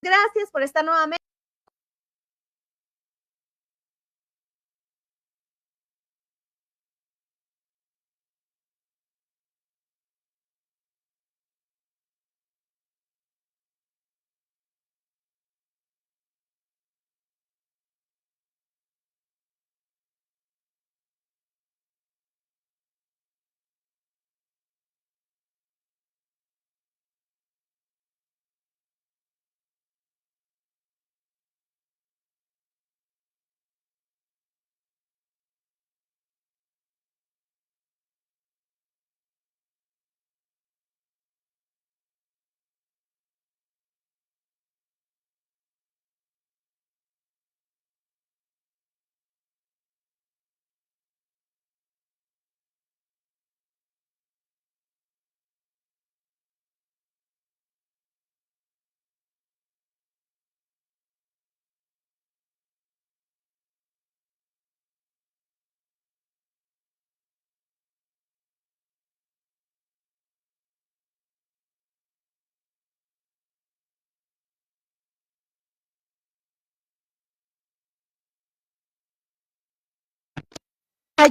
Gracias por estar nuevamente.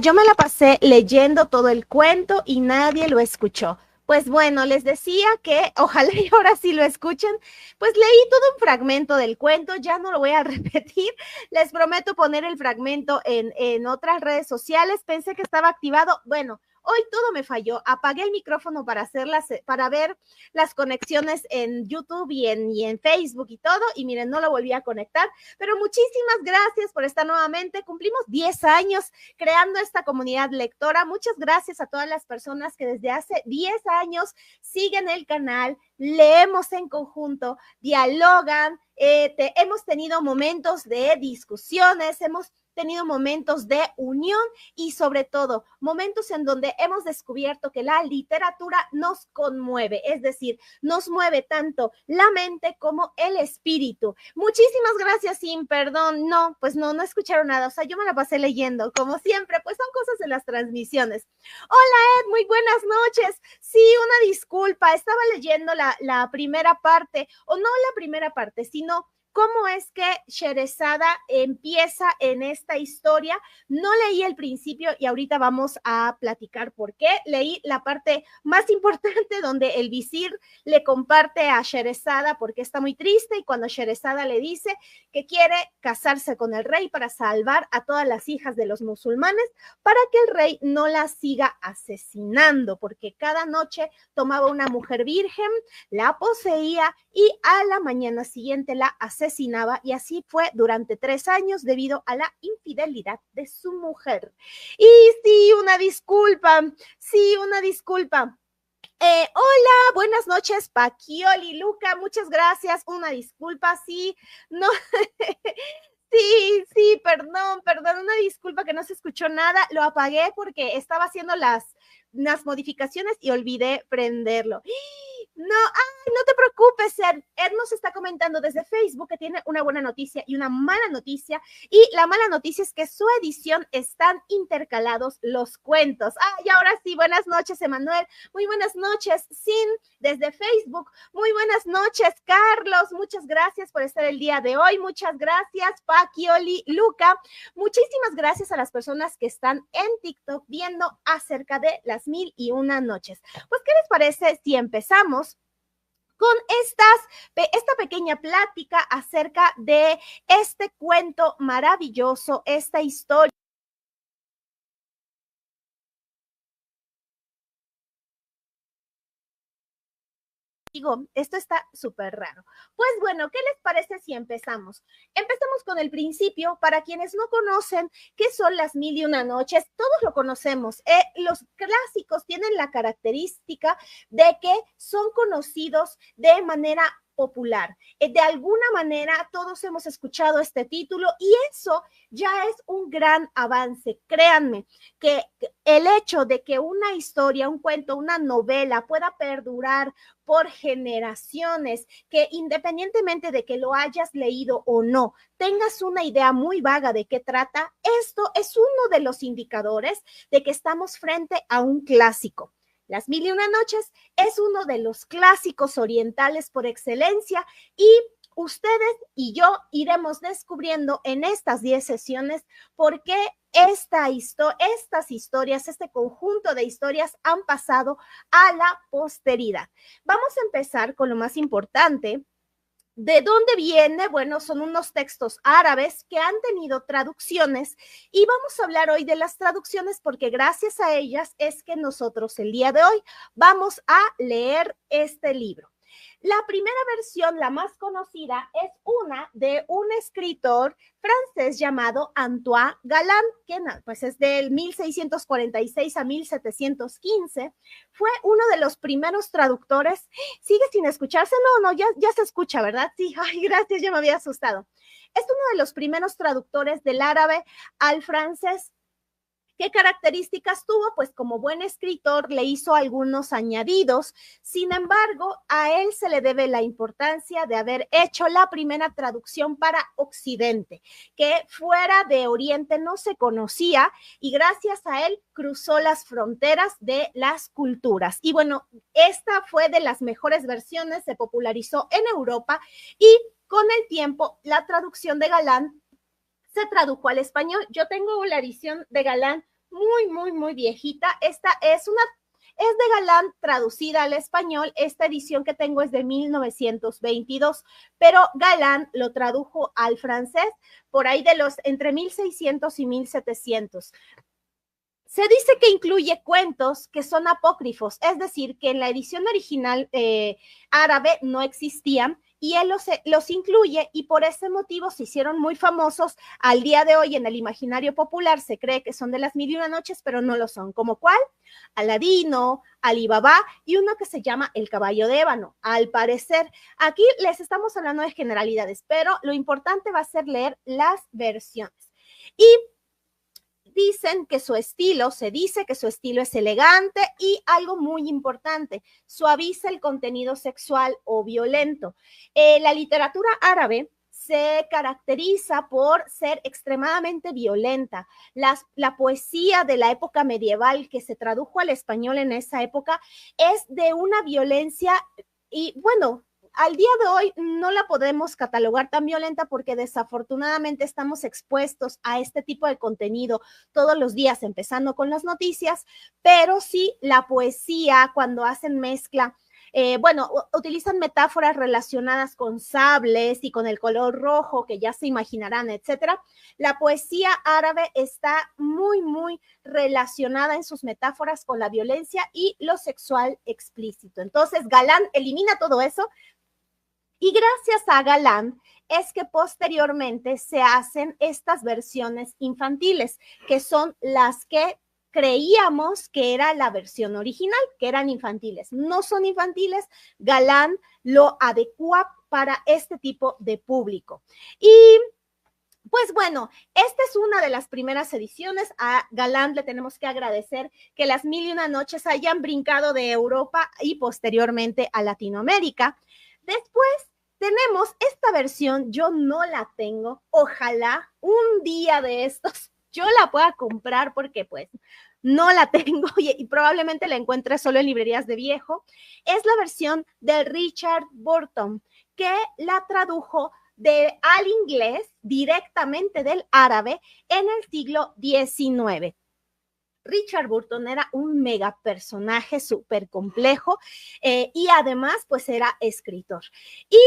Yo me la pasé leyendo todo el cuento y nadie lo escuchó. Pues bueno, les decía que ojalá y ahora sí lo escuchen. Pues leí todo un fragmento del cuento, ya no lo voy a repetir. Les prometo poner el fragmento en otras redes sociales. Pensé que estaba activado. Bueno, hoy todo me falló. Apagué el micrófono para ver las conexiones en YouTube y en Facebook y todo. Y miren, no lo volví a conectar. Pero muchísimas gracias por estar nuevamente. Cumplimos 10 años creando esta comunidad lectora. Muchas gracias a todas las personas que desde hace 10 años siguen el canal, leemos en conjunto, dialogan, hemos tenido momentos de discusiones, hemos tenido momentos de unión y sobre todo momentos en donde hemos descubierto que la literatura nos conmueve, es decir, nos mueve tanto la mente como el espíritu. Muchísimas gracias, Sim, perdón, no escucharon nada, o sea, yo me la pasé leyendo, como siempre, pues son cosas de las transmisiones. Hola, Ed, muy buenas noches. Sí, una disculpa, estaba leyendo la primera parte, o no la primera parte, sino cómo es que Sherezada empieza en esta historia. No leí el principio y ahorita vamos a platicar por qué. Leí la parte más importante donde el visir le comparte a Sherezada porque está muy triste y cuando Sherezada le dice que quiere casarse con el rey para salvar a todas las hijas de los musulmanes para que el rey no las siga asesinando, porque cada noche tomaba una mujer virgen, la poseía y a la mañana siguiente la asesinaba y así fue durante 3 años debido a la infidelidad de su mujer. Y sí, una disculpa. Hola, buenas noches, Paquioli, Luca, muchas gracias, una disculpa, sí, no, sí, perdón, una disculpa que no se escuchó nada, lo apagué porque estaba haciendo las modificaciones y olvidé prenderlo. No, ay, no te preocupes, Ed nos está comentando desde Facebook que tiene una buena noticia y una mala noticia, y la mala noticia es que su edición están intercalados los cuentos. Y ahora sí, buenas noches, Emanuel, muy buenas noches, Sin, desde Facebook, muy buenas noches, Carlos, muchas gracias por estar el día de hoy, muchas gracias, Paquioli, Luca, muchísimas gracias a las personas que están en TikTok viendo acerca de las 1001 noches. Pues, ¿qué les parece si empezamos con esta pequeña plática acerca de este cuento maravilloso, esta historia? Digo, esto está súper raro. Pues bueno, ¿qué les parece si empezamos? Empezamos con el principio. Para quienes no conocen qué son las 1001 noches, todos lo conocemos. Los clásicos tienen la característica de que son conocidos de manera popular. De alguna manera todos hemos escuchado este título y eso ya es un gran avance. Créanme que el hecho de que una historia, un cuento, una novela pueda perdurar por generaciones, que independientemente de que lo hayas leído o no, tengas una idea muy vaga de qué trata, esto es uno de los indicadores de que estamos frente a un clásico. Las 1001 noches es uno de los clásicos orientales por excelencia y ustedes y yo iremos descubriendo en estas 10 sesiones por qué estas historias, este conjunto de historias han pasado a la posteridad. Vamos a empezar con lo más importante. ¿De dónde viene? Bueno, son unos textos árabes que han tenido traducciones y vamos a hablar hoy de las traducciones porque gracias a ellas es que nosotros el día de hoy vamos a leer este libro. La primera versión, la más conocida, es una de un escritor francés llamado Antoine Galland, que pues es del 1646 a 1715. Fue uno de los primeros traductores. ¿Sigue sin escucharse? No, ya se escucha, ¿verdad? Sí, ay, gracias, ya me había asustado. Es uno de los primeros traductores del árabe al francés. ¿Qué características tuvo? Pues como buen escritor le hizo algunos añadidos, sin embargo, a él se le debe la importancia de haber hecho la primera traducción para Occidente, que fuera de Oriente no se conocía y gracias a él cruzó las fronteras de las culturas. Y bueno, esta fue de las mejores versiones, se popularizó en Europa y con el tiempo la traducción de Galland se tradujo al español. Yo tengo la edición de Galland muy viejita. Esta es de Galland traducida al español. Esta edición que tengo es de 1922, pero Galland lo tradujo al francés por ahí entre 1600 y 1700. Se dice que incluye cuentos que son apócrifos, es decir, que en la edición original árabe no existían y él los incluye y por ese motivo se hicieron muy famosos. Al día de hoy en el imaginario popular se cree que son de las 1001 noches, pero no lo son. ¿Como cuál? Aladino, Alí Baba y uno que se llama El caballo de ébano. Al parecer, aquí les estamos hablando de generalidades, pero lo importante va a ser leer las versiones. Y se dice que su estilo es elegante y algo muy importante, suaviza el contenido sexual o violento. La literatura árabe se caracteriza por ser extremadamente violenta. La poesía de la época medieval que se tradujo al español en esa época es de una violencia y bueno, al día de hoy no la podemos catalogar tan violenta porque desafortunadamente estamos expuestos a este tipo de contenido todos los días, empezando con las noticias, pero sí la poesía cuando hacen mezcla, utilizan metáforas relacionadas con sables y con el color rojo, que ya se imaginarán, etcétera. La poesía árabe está muy relacionada en sus metáforas con la violencia y lo sexual explícito. Entonces, Galland elimina todo eso. Y gracias a Galland es que posteriormente se hacen estas versiones infantiles, que son las que creíamos que era la versión original, que eran infantiles. No son infantiles, Galland lo adecua para este tipo de público. Y pues bueno, esta es una de las primeras ediciones. A Galland le tenemos que agradecer que las 1001 noches hayan brincado de Europa y posteriormente a Latinoamérica. Después tenemos esta versión, yo no la tengo, ojalá un día de estos yo la pueda comprar porque pues no la tengo y probablemente la encuentre solo en librerías de viejo. Es la versión de Richard Burton, que la tradujo al inglés directamente del árabe en el siglo XIX. Richard Burton era un mega personaje súper complejo y además pues era escritor. Y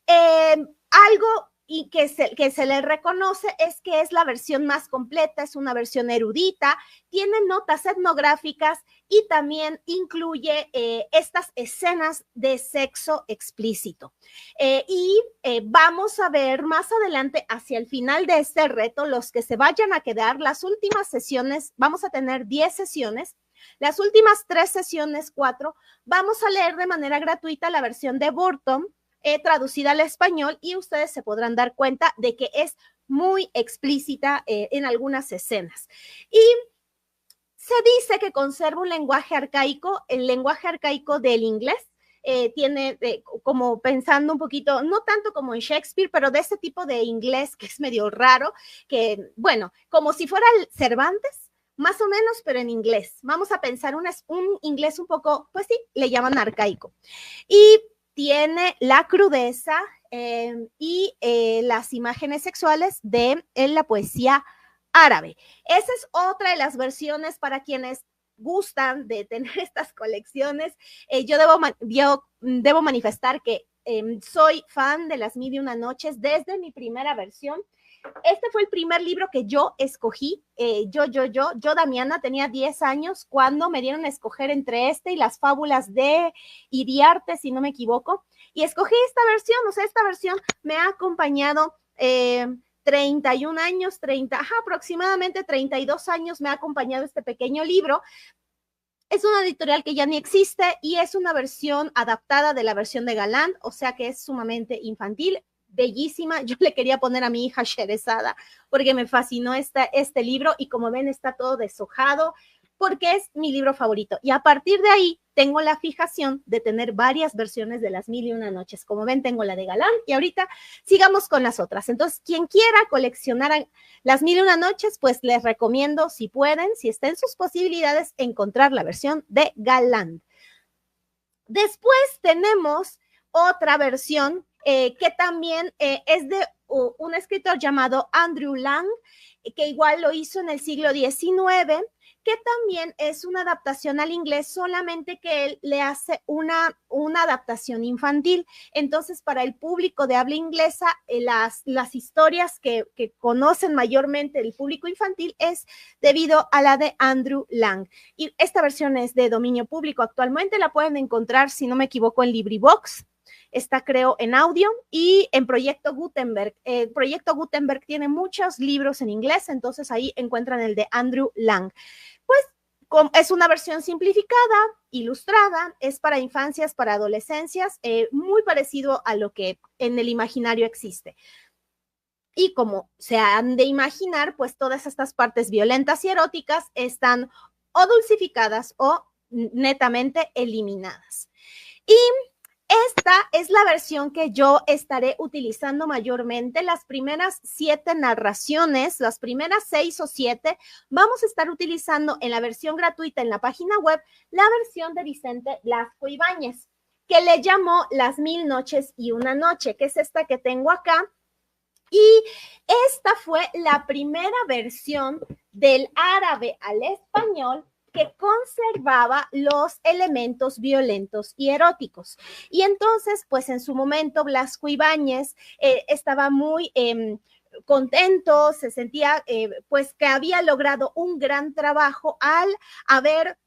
algo y que se le reconoce es que es la versión más completa, es una versión erudita, tiene notas etnográficas y también incluye estas escenas de sexo explícito. Vamos a ver más adelante, hacia el final de este reto, los que se vayan a quedar, las últimas sesiones, vamos a tener 10 sesiones, las últimas 3 sesiones, 4, vamos a leer de manera gratuita la versión de Burton, traducida al español y ustedes se podrán dar cuenta de que es muy explícita en algunas escenas. Y se dice que conserva un lenguaje arcaico, el lenguaje arcaico del inglés, tiene como pensando un poquito, no tanto como en Shakespeare, pero de ese tipo de inglés que es medio raro, que bueno, como si fuera el Cervantes, más o menos, pero en inglés. Vamos a pensar un inglés un poco, pues sí, le llaman arcaico. Y tiene la crudeza, y las imágenes sexuales de la poesía árabe. Esa es otra de las versiones para quienes gustan de tener estas colecciones. Yo debo manifestar que soy fan de Las Mil y Una Noches desde mi primera versión. Este fue el primer libro que yo escogí. Yo, Damiana, tenía 10 años cuando me dieron a escoger entre este y las fábulas de Iriarte, si no me equivoco. Y escogí esta versión, o sea, esta versión me ha acompañado 31 años, aproximadamente 32 años me ha acompañado este pequeño libro. Es una editorial que ya ni existe y es una versión adaptada de la versión de Galán, o sea que es sumamente infantil, bellísima. Yo le quería poner a mi hija Sherezada porque me fascinó este libro y como ven está todo deshojado porque es mi libro favorito. Y a partir de ahí tengo la fijación de tener varias versiones de Las Mil y Una Noches. Como ven, tengo la de Galán y ahorita sigamos con las otras. Entonces, quien quiera coleccionar Las Mil y Una Noches, pues les recomiendo, si pueden, si está en sus posibilidades, encontrar la versión de Galán. Después tenemos otra versión que también es de un escritor llamado Andrew Lang, que igual lo hizo en el siglo XIX, que también es una adaptación al inglés, solamente que él le hace una adaptación infantil. Entonces, para el público de habla inglesa, las historias que conocen mayormente el público infantil es debido a la de Andrew Lang. Y esta versión es de dominio público actualmente, la pueden encontrar, si no me equivoco, en LibriVox. Está, creo, en audio y en Proyecto Gutenberg. Proyecto Gutenberg tiene muchos libros en inglés, entonces ahí encuentran el de Andrew Lang. Pues es una versión simplificada, ilustrada, es para infancias, para adolescencias, muy parecido a lo que en el imaginario existe. Y como se han de imaginar, pues todas estas partes violentas y eróticas están o dulcificadas o netamente eliminadas. Y esta es la versión que yo estaré utilizando mayormente. Las primeras 7 narraciones, las primeras 6 o 7, vamos a estar utilizando en la versión gratuita en la página web la versión de Vicente Blasco Ibáñez, que le llamó Las Mil Noches y Una Noche, que es esta que tengo acá. Y esta fue la primera versión del árabe al español que conservaba los elementos violentos y eróticos. Y entonces, pues en su momento, Blasco Ibáñez estaba muy contento, se sentía pues que había logrado un gran trabajo al haber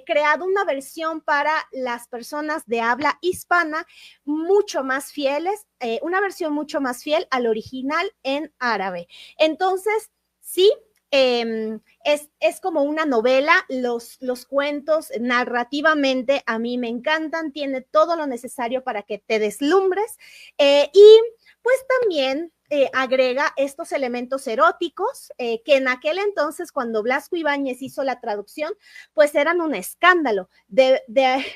creado una versión para las personas de habla hispana mucho más fieles, una versión mucho más fiel al original en árabe. Entonces, sí, es como una novela, los cuentos narrativamente a mí me encantan, tiene todo lo necesario para que te deslumbres y pues también agrega estos elementos eróticos que en aquel entonces cuando Blasco Ibáñez hizo la traducción pues eran un escándalo.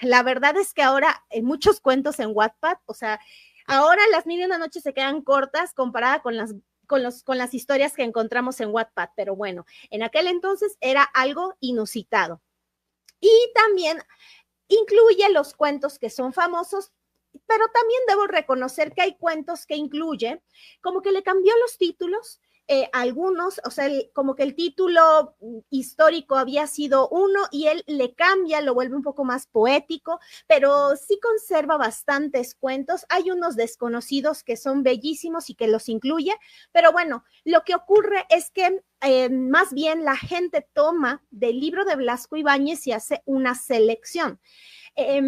La verdad es que ahora muchos cuentos en Wattpad, o sea, ahora Las Mil y Una Noches se quedan cortas comparada con las historias que encontramos en Wattpad, pero bueno, en aquel entonces era algo inusitado. Y también incluye los cuentos que son famosos, pero también debo reconocer que hay cuentos que incluye, como que le cambió los títulos, algunos, o sea, como que el título histórico había sido uno y él le cambia, lo vuelve un poco más poético, pero sí conserva bastantes cuentos. Hay unos desconocidos que son bellísimos y que los incluye, pero bueno, lo que ocurre es que más bien la gente toma del libro de Blasco Ibáñez y hace una selección,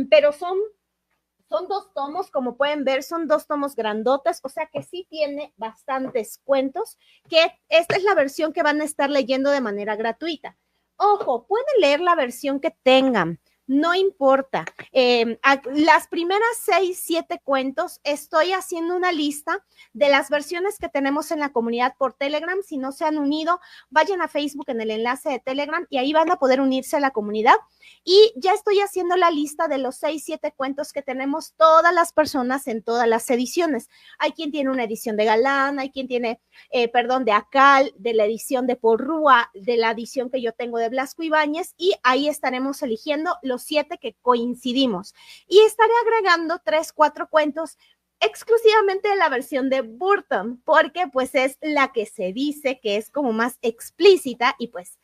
pero son 2 tomos, como pueden ver, son 2 tomos grandotes, o sea que sí tiene bastantes cuentos, que esta es la versión que van a estar leyendo de manera gratuita. Ojo, pueden leer la versión que tengan, no importa. Las primeras 6, 7 cuentos, estoy haciendo una lista de las versiones que tenemos en la comunidad por Telegram. Si no se han unido, vayan a Facebook en el enlace de Telegram y ahí van a poder unirse a la comunidad. Y ya estoy haciendo la lista de los 6, 7 cuentos que tenemos todas las personas en todas las ediciones. Hay quien tiene una edición de Galán, hay quien tiene, de Akal, de la edición de Porrúa, de la edición que yo tengo de Blasco Ibáñez, y ahí estaremos eligiendo los 7 que coincidimos. Y estaré agregando 3, 4 cuentos exclusivamente la versión de Burton, porque pues es la que se dice que es como más explícita y pues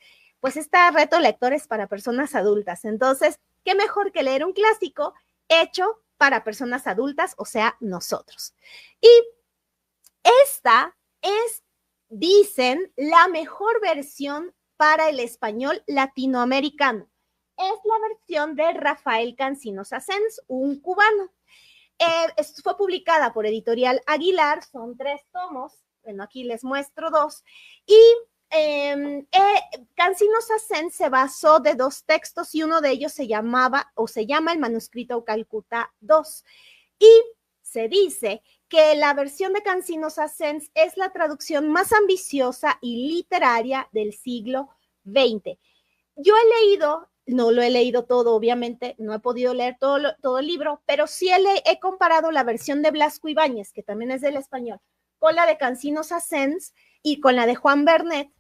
está reto lectores para personas adultas. Entonces, ¿qué mejor que leer un clásico hecho para personas adultas, o sea, nosotros? Y esta es, dicen, la mejor versión para el español latinoamericano. Es la versión de Rafael Cancinos Asens, un cubano. Fue publicada por Editorial Aguilar, son 3 tomos, bueno, aquí les muestro 2, y Cancinos Asens se basó de 2 textos y uno de ellos se llama el manuscrito Calcuta II, y se dice que la versión de Cancinos Asens es la traducción más ambiciosa y literaria del siglo XX. Yo he leído, no lo he leído todo, obviamente, no he podido leer todo el libro, pero sí he comparado la versión de Blasco Ibáñez, que también es del español, con la de Cancinos Asens y con la de Juan Vernet.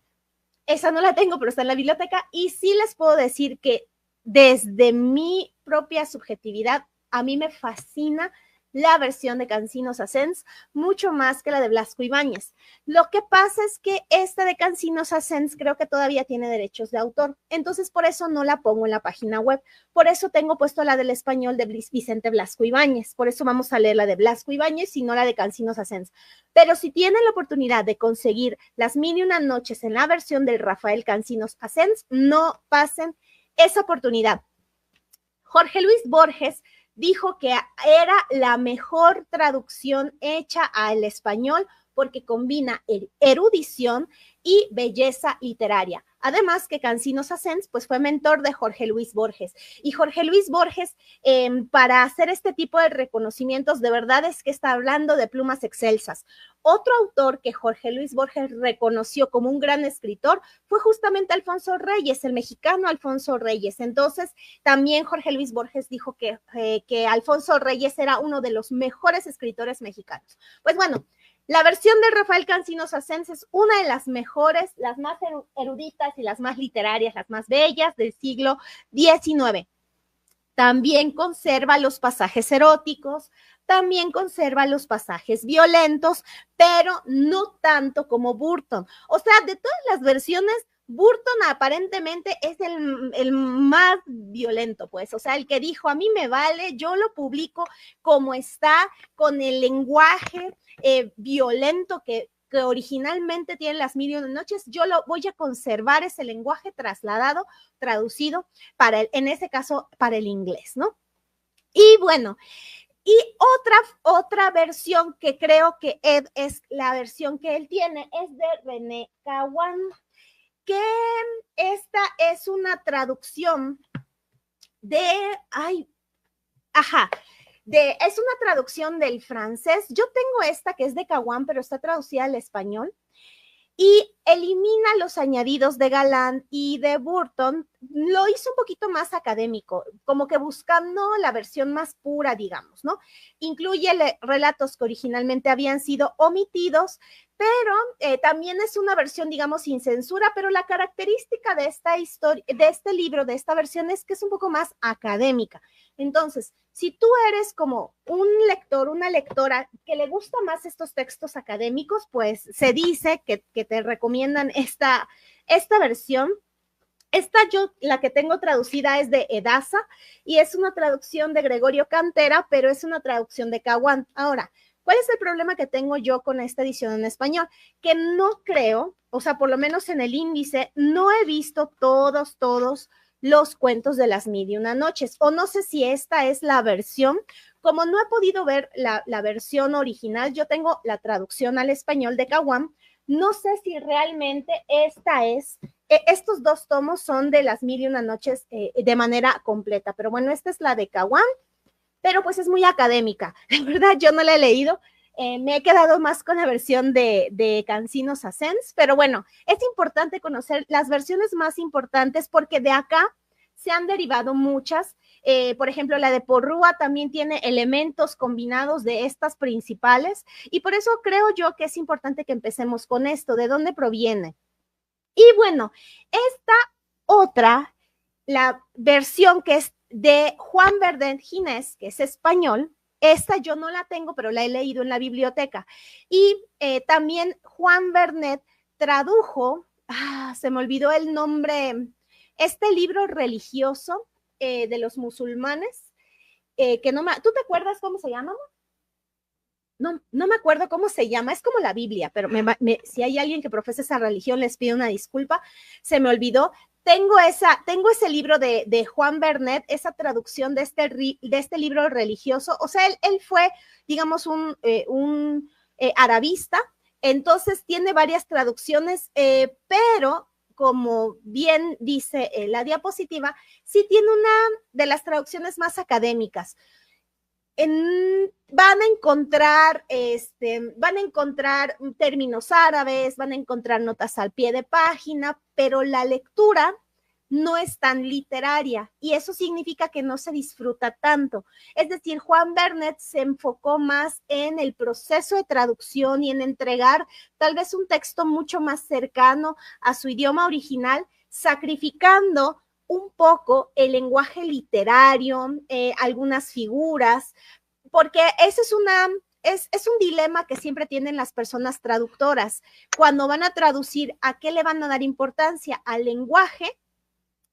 Esa no la tengo, pero está en la biblioteca, y sí les puedo decir que desde mi propia subjetividad, a mí me fascina la versión de Cancinos Asens mucho más que la de Blasco Ibáñez. Lo que pasa es que esta de Cancinos Asens creo que todavía tiene derechos de autor, entonces por eso no la pongo en la página web, por eso tengo puesto la del español de Vicente Blasco Ibáñez, por eso vamos a leer la de Blasco Ibáñez y no la de Cancinos Asens. Pero si tienen la oportunidad de conseguir Las Mil y Una Noches en la versión del Rafael Cancinos Asens, no pasen esa oportunidad. Jorge Luis Borges dijo que era la mejor traducción hecha al español porque combina erudición y belleza literaria. Además que Cancinos Asens pues fue mentor de Jorge Luis Borges. Y Jorge Luis Borges, para hacer este tipo de reconocimientos, de verdad es que está hablando de plumas excelsas. Otro autor que Jorge Luis Borges reconoció como un gran escritor fue justamente Alfonso Reyes, el mexicano Alfonso Reyes. Entonces, también Jorge Luis Borges dijo que Alfonso Reyes era uno de los mejores escritores mexicanos. Pues bueno, la versión de Rafael Cancinos Asens es una de las mejores, las más eruditas y las más literarias, las más bellas del siglo XIX. También conserva los pasajes eróticos, también conserva los pasajes violentos, pero no tanto como Burton. O sea, de todas las versiones, Burton aparentemente es el más violento, pues, o sea, el que dijo, a mí me vale, yo lo publico como está, con el lenguaje violento que originalmente tiene Las Mil y Una Noches, yo lo voy a conservar ese lenguaje trasladado, traducido, en ese caso, para el inglés, ¿no? Y bueno, y otra versión que creo que es la versión que él tiene es de René Cawan, que esta es una traducción es una traducción del francés. Yo tengo esta que es de Cawan, pero está traducida al español. Y elimina los añadidos de Galland y de Burton, lo hizo un poquito más académico, como que buscando la versión más pura, digamos, ¿no? Incluye relatos que originalmente habían sido omitidos, pero también es una versión, digamos, sin censura, pero la característica de esta historia, de este libro, de esta versión, es que es un poco más académica. Entonces, si tú eres como un lector, una lectora que le gusta más estos textos académicos, pues se dice que te recomiendan esta versión. La que tengo traducida es de Edasa y es una traducción de Gregorio Cantera, pero es una traducción de Cawan. Ahora, ¿cuál es el problema que tengo yo con esta edición en español? Que no creo, o sea, por lo menos en el índice, no he visto todos los cuentos de Las Mil y Una Noches, o no sé si esta es la versión. Como no he podido ver la versión original, yo tengo la traducción al español de Cawan, no sé si realmente estos 2 tomos son de Las Mil y Una Noches de manera completa, pero bueno, esta es la de Cawan, pero pues es muy académica, de verdad yo no la he leído, me he quedado más con la versión de Cancinos Asens, pero bueno, es importante conocer las versiones más importantes porque de acá se han derivado muchas, por ejemplo, la de Porrúa también tiene elementos combinados de estas principales y por eso creo yo que es importante que empecemos con esto, ¿de dónde proviene? Y bueno, esta otra, la versión que es de Juan Verdet Ginés, que es español, Esta yo no la tengo, pero la he leído en la biblioteca. Y también Juan Vernet tradujo, se me olvidó el nombre, este libro religioso de los musulmanes, que no me, ¿tú te acuerdas cómo se llama? No me acuerdo cómo se llama, es como la Biblia, pero si hay alguien que profesa esa religión, les pido una disculpa, se me olvidó. Tengo ese libro de Juan Vernet, esa traducción de este libro religioso. O sea, él fue, digamos, un arabista, entonces tiene varias traducciones, pero como bien dice la diapositiva, sí tiene una de las traducciones más académicas. Van a encontrar términos árabes, van a encontrar notas al pie de página, pero la lectura no es tan literaria y eso significa que no se disfruta tanto. Es decir, Juan Vernet se enfocó más en el proceso de traducción y en entregar tal vez un texto mucho más cercano a su idioma original, sacrificando un poco el lenguaje literario, algunas figuras, porque ese es un dilema que siempre tienen las personas traductoras. Cuando van a traducir, ¿a qué le van a dar importancia? ¿Al lenguaje?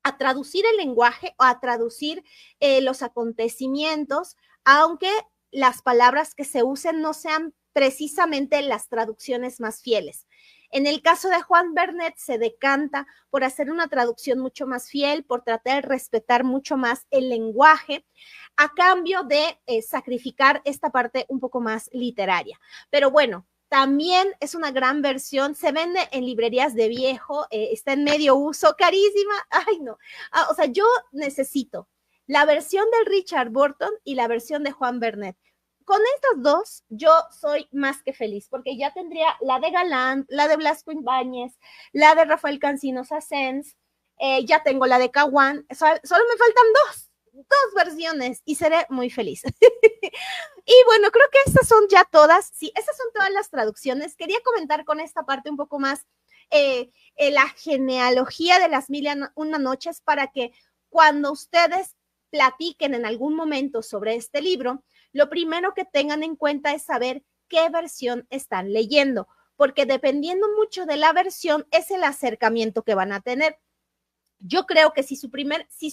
¿A traducir el lenguaje o a traducir los acontecimientos? Aunque las palabras que se usen no sean precisamente las traducciones más fieles. En el caso de Juan Vernet se decanta por hacer una traducción mucho más fiel, por tratar de respetar mucho más el lenguaje, a cambio de sacrificar esta parte un poco más literaria. Pero bueno, también es una gran versión, se vende en librerías de viejo, está en medio uso, carísima. Ay, no. O sea, yo necesito la versión del Richard Burton y la versión de Juan Vernet. Con estas dos, yo soy más que feliz, porque ya tendría la de Galán, la de Blasco Ibáñez, la de Rafael Cansinos Assens, ya tengo la de Caguán, solo me faltan dos versiones y seré muy feliz. Y bueno, creo que estas son ya todas, sí, esas son todas las traducciones. Quería comentar con esta parte un poco más la genealogía de las Mil y Una Noches, para que cuando ustedes platiquen en algún momento sobre este libro, lo primero que tengan en cuenta es saber qué versión están leyendo, porque dependiendo mucho de la versión es el acercamiento que van a tener. Yo creo que si es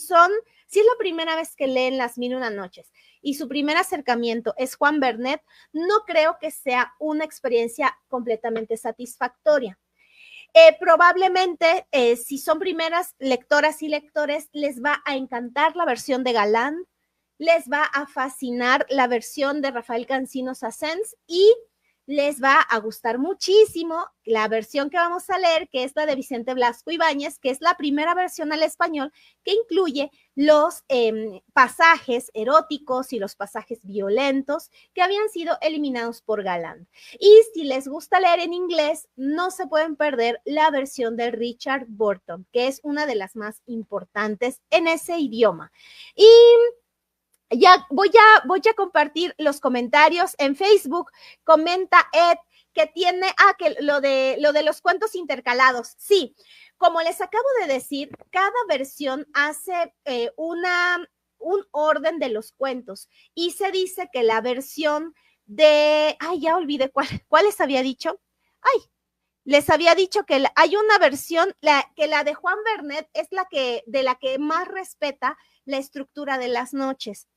la primera vez que leen Las Mil y Una Noches y su primer acercamiento es Juan Vernet, no creo que sea una experiencia completamente satisfactoria. Probablemente, si son primeras lectoras y lectores, les va a encantar la versión de Galán, les va a fascinar la versión de Rafael Cansinos Assens y les va a gustar muchísimo la versión que vamos a leer, que es la de Vicente Blasco Ibáñez, que es la primera versión al español que incluye los pasajes eróticos y los pasajes violentos que habían sido eliminados por Galán. Y si les gusta leer en inglés, no se pueden perder la versión de Richard Burton, que es una de las más importantes en ese idioma. Y ya voy a compartir los comentarios en Facebook. Comenta Ed que tiene, que lo de los cuentos intercalados. Sí, como les acabo de decir, cada versión hace un orden de los cuentos y se dice que la versión ya olvidé cuál les había dicho. Les había dicho que hay una versión, que la de Juan Vernet es de la que más respeta la estructura de las noches.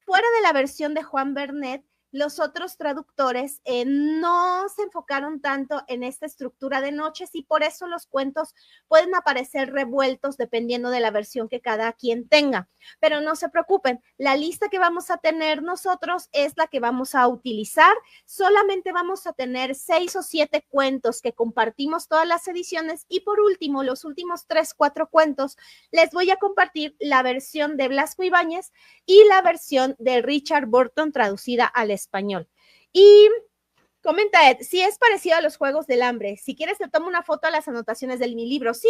Fuera de la versión de Juan Vernet, los otros traductores no se enfocaron tanto en esta estructura de noches y por eso los cuentos pueden aparecer revueltos dependiendo de la versión que cada quien tenga. Pero no se preocupen, la lista que vamos a tener nosotros es la que vamos a utilizar. Solamente vamos a tener 6 o 7 cuentos que compartimos todas las ediciones y por último, los últimos 3, 4 cuentos, les voy a compartir la versión de Blasco Ibáñez y la versión de Richard Burton traducida al español. Y comenta Ed, si es parecido a los Juegos del Hambre, si quieres te tomo una foto a las anotaciones de mi libro. Sí,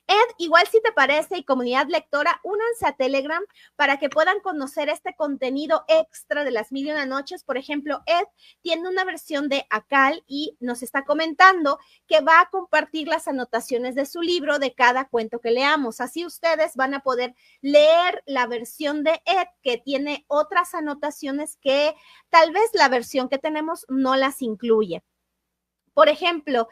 Ed, igual si te parece y comunidad lectora, únanse a Telegram para que puedan conocer este contenido extra de las mil y una noches. Por ejemplo, Ed tiene una versión de Akal y nos está comentando que va a compartir las anotaciones de su libro de cada cuento que leamos. Así ustedes van a poder leer la versión de Ed que tiene otras anotaciones que tal vez la versión que tenemos no las incluye. Por ejemplo,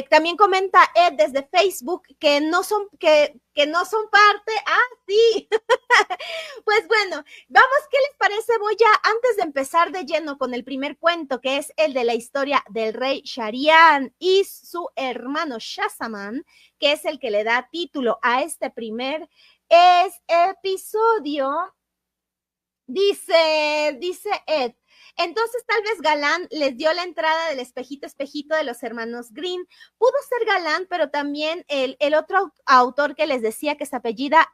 también comenta Ed desde Facebook que no son parte. Ah, sí. Pues bueno, vamos, ¿qué les parece? Voy ya, antes de empezar de lleno con el primer cuento, que es el de la historia del rey Shahrián y su hermano Shahzaman, que es el que le da título a este primer episodio. Dice Ed. Entonces tal vez Galán les dio la entrada del espejito de los hermanos Green. Pudo ser Galán, pero también el otro autor que les decía que se apellida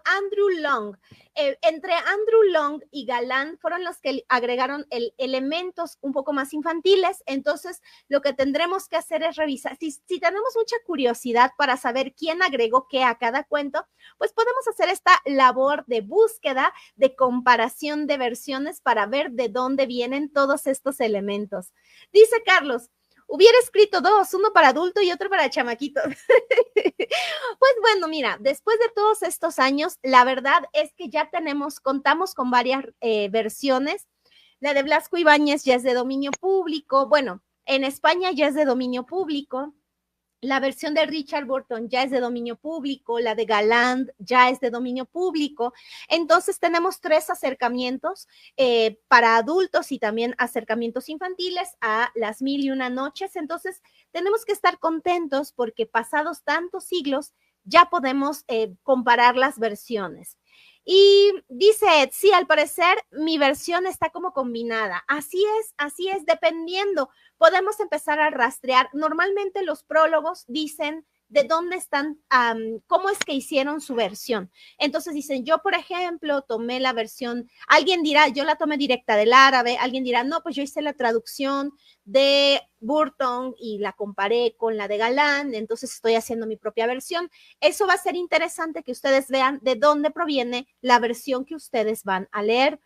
Andrew Long. Entre Andrew Long y Galán fueron los que agregaron elementos un poco más infantiles. Entonces, lo que tendremos que hacer es revisar. Si tenemos mucha curiosidad para saber quién agregó qué a cada cuento, pues podemos hacer esta labor de búsqueda, de comparación de versiones para ver de dónde vienen todos estos elementos. Dice Carlos, hubiera escrito dos, uno para adulto y otro para chamaquitos. Pues bueno, mira, después de todos estos años, la verdad es que ya contamos con varias versiones. La de Blasco Ibáñez ya es de dominio público. Bueno, en España ya es de dominio público. La versión de Richard Burton ya es de dominio público, la de Galland ya es de dominio público. Entonces tenemos 3 acercamientos para adultos y también acercamientos infantiles a las mil y una noches. Entonces tenemos que estar contentos porque pasados tantos siglos ya podemos comparar las versiones. Y dice Ed, sí, al parecer mi versión está como combinada. Así es, dependiendo. Podemos empezar a rastrear. Normalmente los prólogos dicen de dónde están, cómo es que hicieron su versión. Entonces dicen, yo, por ejemplo, tomé la versión, alguien dirá, yo la tomé directa del árabe, alguien dirá, no, pues yo hice la traducción de Burton y la comparé con la de Galán, entonces estoy haciendo mi propia versión. Eso va a ser interesante que ustedes vean de dónde proviene la versión que ustedes van a leer.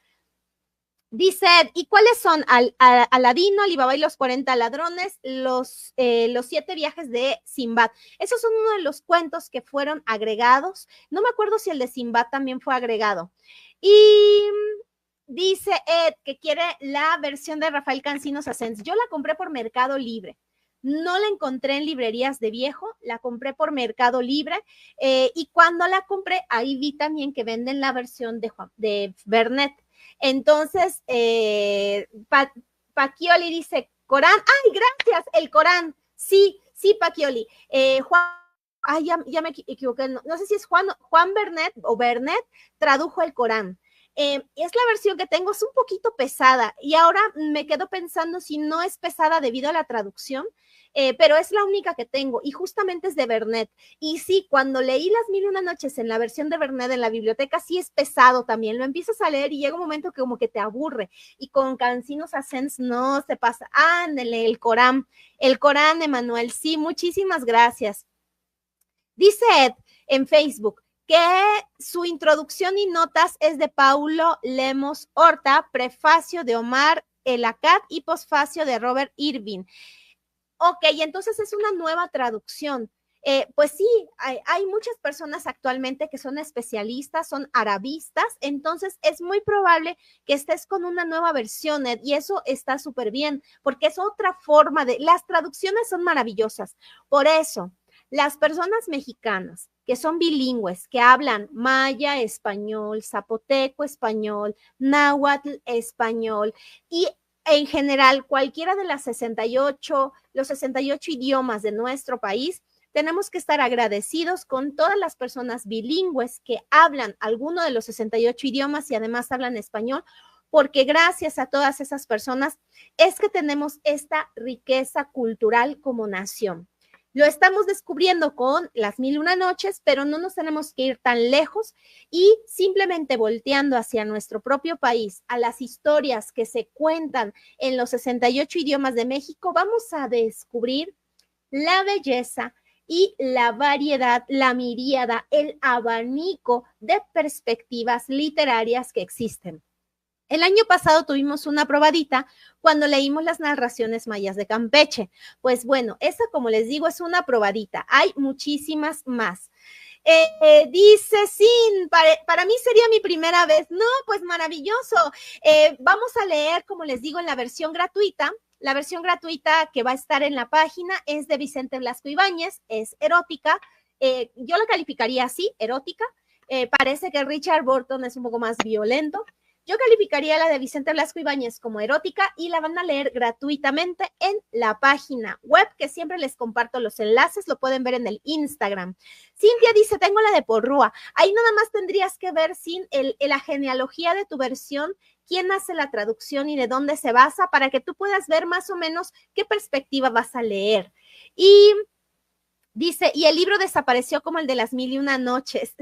Dice, ¿y cuáles son? Aladino, Alibaba y los 40 ladrones, los 7 viajes de Simbad. Esos son uno de los cuentos que fueron agregados. No me acuerdo si el de Simbad también fue agregado. Y dice Ed que quiere la versión de Rafael Cancinos Asens. Yo la compré por Mercado Libre. No la encontré en librerías de viejo, la compré por Mercado Libre y cuando la compré, ahí vi también que venden la versión de Bernet. Entonces, Paquioli dice, Corán, ¡ay, gracias! El Corán, sí, Paquioli. Ya me equivoqué, no sé si es Juan Bernet o Bernet, tradujo el Corán. Es la versión que tengo, es un poquito pesada y ahora me quedo pensando si no es pesada debido a la traducción, pero es la única que tengo y justamente es de Bernet. Y sí, cuando leí Las Mil y Una Noches en la versión de Bernet en la biblioteca, sí es pesado también, lo empiezas a leer y llega un momento que como que te aburre y con Cancinos Asens no se pasa. Ándale, el Corán, Emanuel, sí, muchísimas gracias. Dice Ed en Facebook que su introducción y notas es de Paulo Lemos Horta, prefacio de Omar El Akkad y posfacio de Robert Irving. Ok, entonces es una nueva traducción. Pues sí, hay muchas personas actualmente que son especialistas, son arabistas, entonces es muy probable que estés con una nueva versión, Ed, y eso está súper bien, porque es otra forma las traducciones son maravillosas. Por eso, las personas mexicanas que son bilingües, que hablan maya, español, zapoteco, español, náhuatl, español, y en general cualquiera de los 68 idiomas de nuestro país, tenemos que estar agradecidos con todas las personas bilingües que hablan alguno de los 68 idiomas y además hablan español, porque gracias a todas esas personas es que tenemos esta riqueza cultural como nación. Lo estamos descubriendo con Las Mil y Una Noches, pero no nos tenemos que ir tan lejos y simplemente volteando hacia nuestro propio país, a las historias que se cuentan en los 68 idiomas de México, vamos a descubrir la belleza y la variedad, la miríada, el abanico de perspectivas literarias que existen. El año pasado tuvimos una probadita cuando leímos las narraciones mayas de Campeche. Pues bueno, esa, como les digo, es una probadita. Hay muchísimas más. Dice Sin, para mí sería mi primera vez. No, pues maravilloso. Vamos a leer, como les digo, en la versión gratuita. La versión gratuita que va a estar en la página es de Vicente Blasco Ibáñez, es erótica. Yo la calificaría así, erótica. Parece que Richard Burton es un poco más violento. Yo calificaría la de Vicente Blasco Ibáñez como erótica y la van a leer gratuitamente en la página web, que siempre les comparto los enlaces, lo pueden ver en el Instagram. Cintia dice, tengo la de Porrúa. Ahí nada más tendrías que ver sin la genealogía de tu versión, quién hace la traducción y de dónde se basa, para que tú puedas ver más o menos qué perspectiva vas a leer. Y dice, y el libro desapareció como el de las 1001 noches.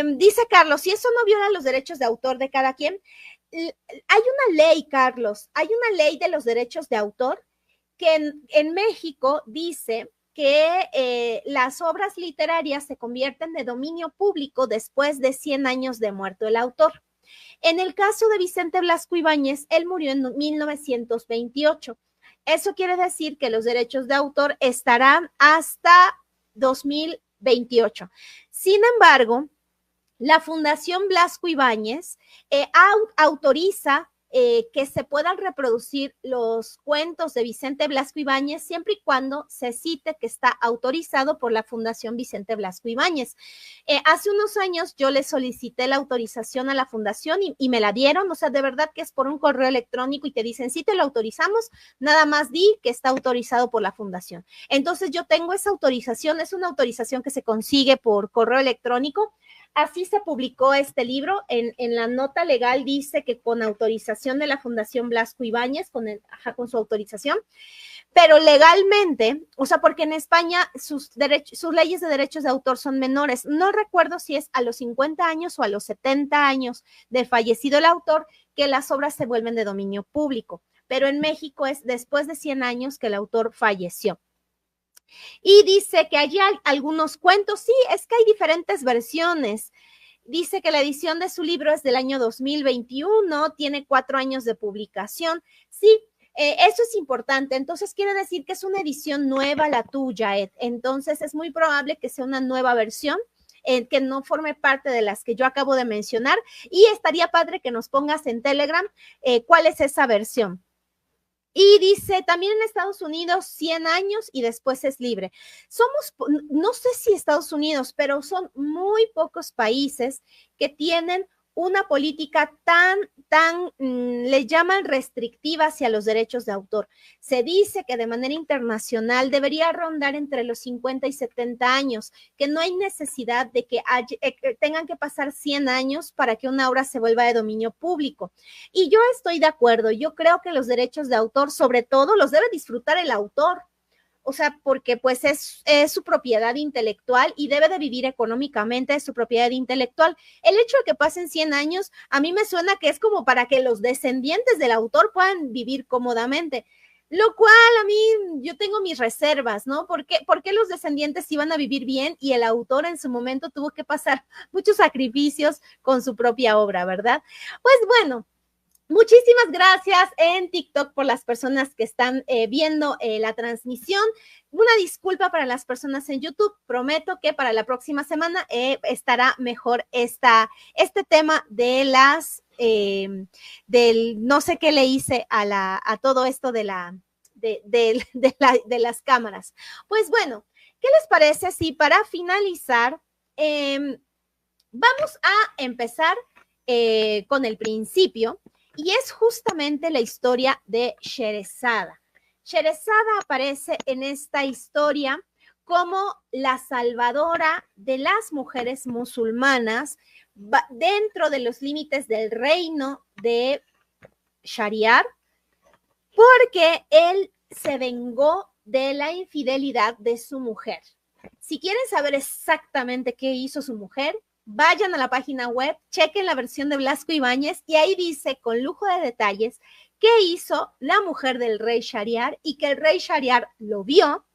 Dice Carlos, si eso no viola los derechos de autor de cada quien, hay una ley, Carlos, hay una ley de los derechos de autor que en México dice que las obras literarias se convierten de dominio público después de 100 años de muerto el autor. En el caso de Vicente Blasco Ibáñez, él murió en 1928. Eso quiere decir que los derechos de autor estarán hasta 2028. Sin embargo, la Fundación Blasco Ibáñez autoriza que se puedan reproducir los cuentos de Vicente Blasco Ibáñez siempre y cuando se cite que está autorizado por la Fundación Vicente Blasco Ibáñez. Hace unos años yo le solicité la autorización a la fundación y me la dieron, o sea, de verdad que es por un correo electrónico y te dicen, sí te lo autorizamos, nada más di que está autorizado por la fundación. Entonces yo tengo esa autorización, es una autorización que se consigue por correo electrónico. Así se publicó este libro. En la nota legal dice que con autorización de la Fundación Blasco Ibáñez, con su autorización, pero legalmente, o sea, porque en España sus leyes de derechos de autor son menores. No recuerdo si es a los 50 años o a los 70 años de fallecido el autor que las obras se vuelven de dominio público, pero en México es después de 100 años que el autor falleció. Y dice que hay algunos cuentos, sí, es que hay diferentes versiones. Dice que la edición de su libro es del año 2021, tiene 4 años de publicación. Sí, eso es importante. Entonces quiere decir que es una edición nueva la tuya, Ed. Entonces es muy probable que sea una nueva versión, que no forme parte de las que yo acabo de mencionar. Y estaría padre que nos pongas en Telegram cuál es esa versión. Y dice, también en Estados Unidos 100 años y después es libre. No sé si Estados Unidos, pero son muy pocos países que tienen una política le llaman restrictiva hacia los derechos de autor. Se dice que de manera internacional debería rondar entre los 50 y 70 años, que no hay necesidad de que tengan que pasar 100 años para que una obra se vuelva de dominio público. Y yo estoy de acuerdo, yo creo que los derechos de autor, sobre todo, los debe disfrutar el autor. O sea, porque pues es su propiedad intelectual y debe de vivir económicamente de su propiedad intelectual. El hecho de que pasen 100 años, a mí me suena que es como para que los descendientes del autor puedan vivir cómodamente, lo cual a mí, yo tengo mis reservas, ¿no? ¿Por qué los descendientes iban a vivir bien y el autor en su momento tuvo que pasar muchos sacrificios con su propia obra, ¿verdad? Pues bueno, muchísimas gracias en TikTok por las personas que están viendo la transmisión. Una disculpa para las personas en YouTube. Prometo que para la próxima semana estará mejor este tema de del no sé qué le hice a todo esto de las cámaras. Pues bueno, ¿qué les parece si para finalizar vamos a empezar con el principio? Y es justamente la historia de Sherezada. Sherezada aparece en esta historia como la salvadora de las mujeres musulmanas dentro de los límites del reino de Shariar, porque él se vengó de la infidelidad de su mujer. Si quieren saber exactamente qué hizo su mujer, vayan a la página web, chequen la versión de Blasco Ibáñez y ahí dice con lujo de detalles qué hizo la mujer del rey Shariar y que el rey Shariar lo vio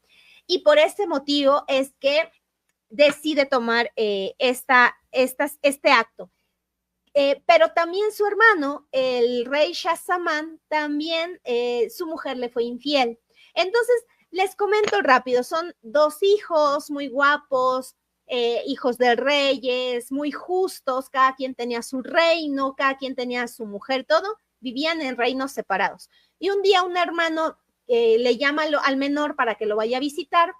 y por ese motivo es que decide tomar este acto. Pero también su hermano, el rey Shahzaman, también su mujer le fue infiel. Entonces, les comento rápido, son dos hijos muy guapos, hijos de reyes, muy justos, cada quien tenía su reino, cada quien tenía su mujer, todo, vivían en reinos separados. Y un día un hermano le llama al menor para que lo vaya a visitar,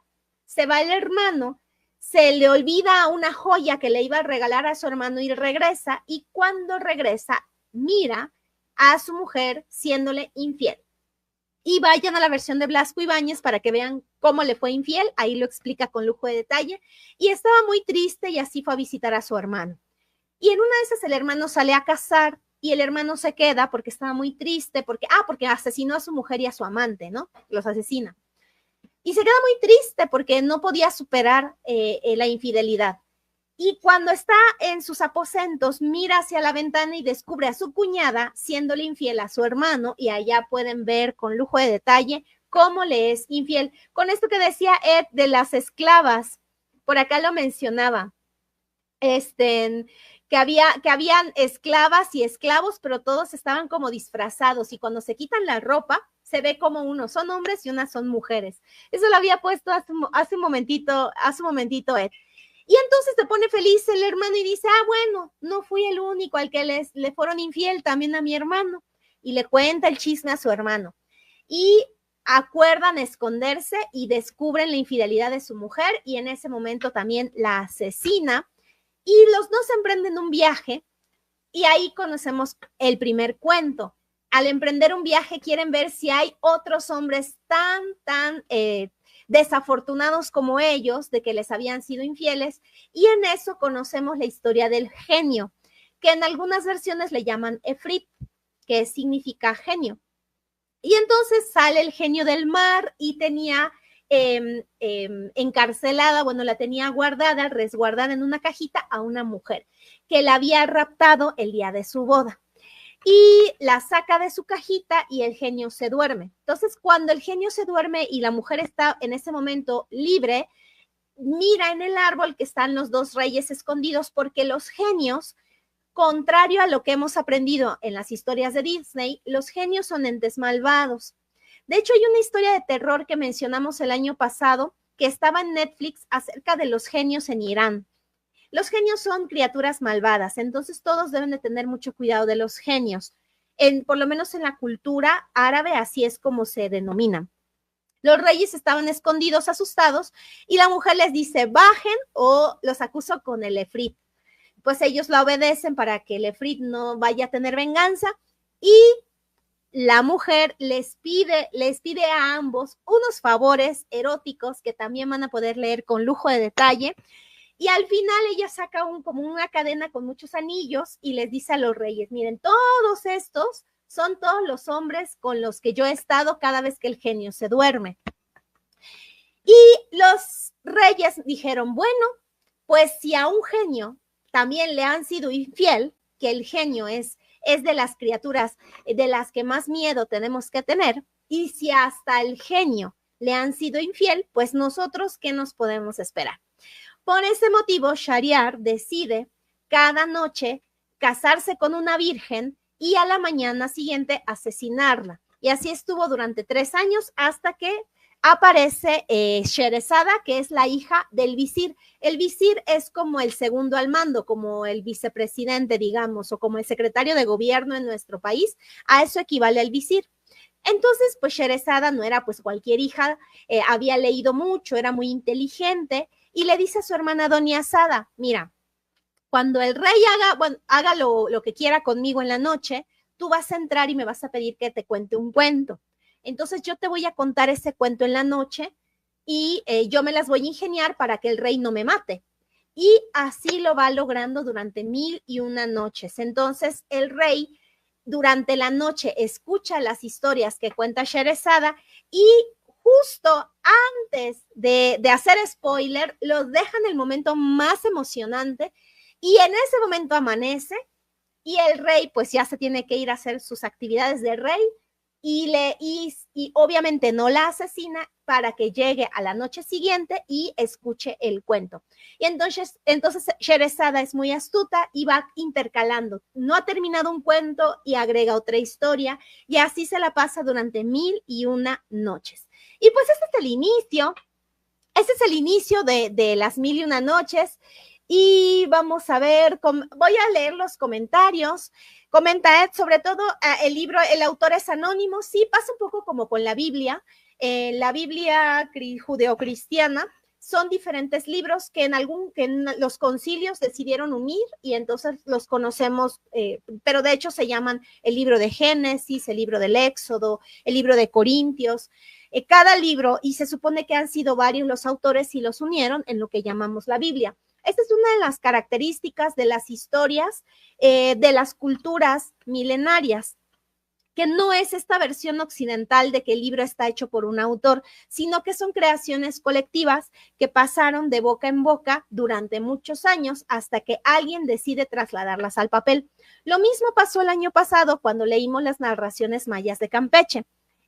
se va el hermano, se le olvida una joya que le iba a regalar a su hermano y regresa, y cuando regresa, mira a su mujer siéndole infiel. Y vayan a la versión de Blasco Ibáñez para que vean cómo le fue infiel, ahí lo explica con lujo de detalle, y estaba muy triste y así fue a visitar a su hermano. Y en una de esas el hermano sale a cazar y el hermano se queda porque estaba muy triste, porque asesinó a su mujer y a su amante, ¿no? Los asesina. Y se queda muy triste porque no podía superar la infidelidad. Y cuando está en sus aposentos, mira hacia la ventana y descubre a su cuñada siéndole infiel a su hermano, y allá pueden ver con lujo de detalle cómo le es infiel. Con esto que decía Ed de las esclavas, por acá lo mencionaba, que habían esclavas y esclavos, pero todos estaban como disfrazados, y cuando se quitan la ropa, se ve como unos son hombres y unas son mujeres. Eso lo había puesto hace un momentito Ed. Y entonces se pone feliz el hermano y dice, bueno, no fui el único al que le fueron infiel, también a mi hermano. Y le cuenta el chisme a su hermano. Y acuerdan esconderse y descubren la infidelidad de su mujer, y en ese momento también la asesina. Y los dos emprenden un viaje, y ahí conocemos el primer cuento. Al emprender un viaje quieren ver si hay otros hombres tan desafortunados como ellos, de que les habían sido infieles, y en eso conocemos la historia del genio, que en algunas versiones le llaman Efrit, que significa genio. Y entonces sale el genio del mar y tenía encarcelada, la tenía guardada, resguardada en una cajita a una mujer que la había raptado el día de su boda. Y la saca de su cajita y el genio se duerme. Entonces, cuando el genio se duerme y la mujer está en ese momento libre, mira en el árbol que están los dos reyes escondidos, porque los genios, contrario a lo que hemos aprendido en las historias de Disney, los genios son entes malvados. De hecho, hay una historia de terror que mencionamos el año pasado que estaba en Netflix acerca de los genios en Irán. Los genios son criaturas malvadas, entonces todos deben de tener mucho cuidado de los genios. Por lo menos en la cultura árabe, así es como se denomina. Los reyes estaban escondidos, asustados, y la mujer les dice, bajen o los acuso con el Efrit. Pues ellos la obedecen para que el Efrit no vaya a tener venganza, y la mujer les pide a ambos unos favores eróticos que también van a poder leer con lujo de detalle. Y al final ella saca como una cadena con muchos anillos y les dice a los reyes, miren, todos estos son todos los hombres con los que yo he estado cada vez que el genio se duerme. Y los reyes dijeron, bueno, pues si a un genio también le han sido infiel, que el genio es de las criaturas de las que más miedo tenemos que tener, y si hasta el genio le han sido infiel, pues nosotros, ¿qué nos podemos esperar? Por ese motivo, Shahryar decide cada noche casarse con una virgen y a la mañana siguiente asesinarla. Y así estuvo durante 3 años hasta que aparece Sherezada, que es la hija del visir. El visir es como el segundo al mando, como el vicepresidente, digamos, o como el secretario de gobierno en nuestro país. A eso equivale el visir. Entonces, pues Sherezada no era pues cualquier hija, había leído mucho, era muy inteligente, y le dice a su hermana Doniazada, mira, cuando el rey haga lo que quiera conmigo en la noche, tú vas a entrar y me vas a pedir que te cuente un cuento. Entonces yo te voy a contar ese cuento en la noche y yo me las voy a ingeniar para que el rey no me mate. Y así lo va logrando durante 1001 noches. Entonces el rey durante la noche escucha las historias que cuenta Sherezada y justo antes de hacer spoiler, los deja en el momento más emocionante y en ese momento amanece y el rey pues ya se tiene que ir a hacer sus actividades de rey, y obviamente no la asesina para que llegue a la noche siguiente y escuche el cuento. Y entonces Sherezada es muy astuta y va intercalando. No ha terminado un cuento y agrega otra historia y así se la pasa durante 1001 noches. Y pues ese es el inicio de las 1001 noches. Y vamos a ver, voy a leer los comentarios. Comenta Ed, sobre todo el libro, el autor es anónimo, sí, pasa un poco como con la Biblia judeocristiana, son diferentes libros que en los concilios decidieron unir y entonces los conocemos, pero de hecho se llaman el libro de Génesis, el libro del Éxodo, el libro de Corintios, cada libro, y se supone que han sido varios los autores y los unieron en lo que llamamos la Biblia. Esta es una de las características de las historias de las culturas milenarias, que no es esta versión occidental de que el libro está hecho por un autor, sino que son creaciones colectivas que pasaron de boca en boca durante muchos años hasta que alguien decide trasladarlas al papel. Lo mismo pasó el año pasado cuando leímos las narraciones mayas de Campeche.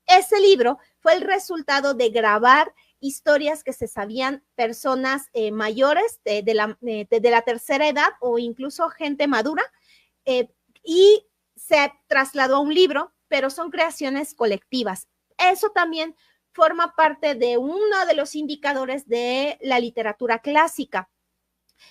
Ese libro fue el resultado de grabar historias que se sabían personas mayores de la tercera edad o incluso gente madura, y se trasladó a un libro, pero son creaciones colectivas. Eso también forma parte de uno de los indicadores de la literatura clásica.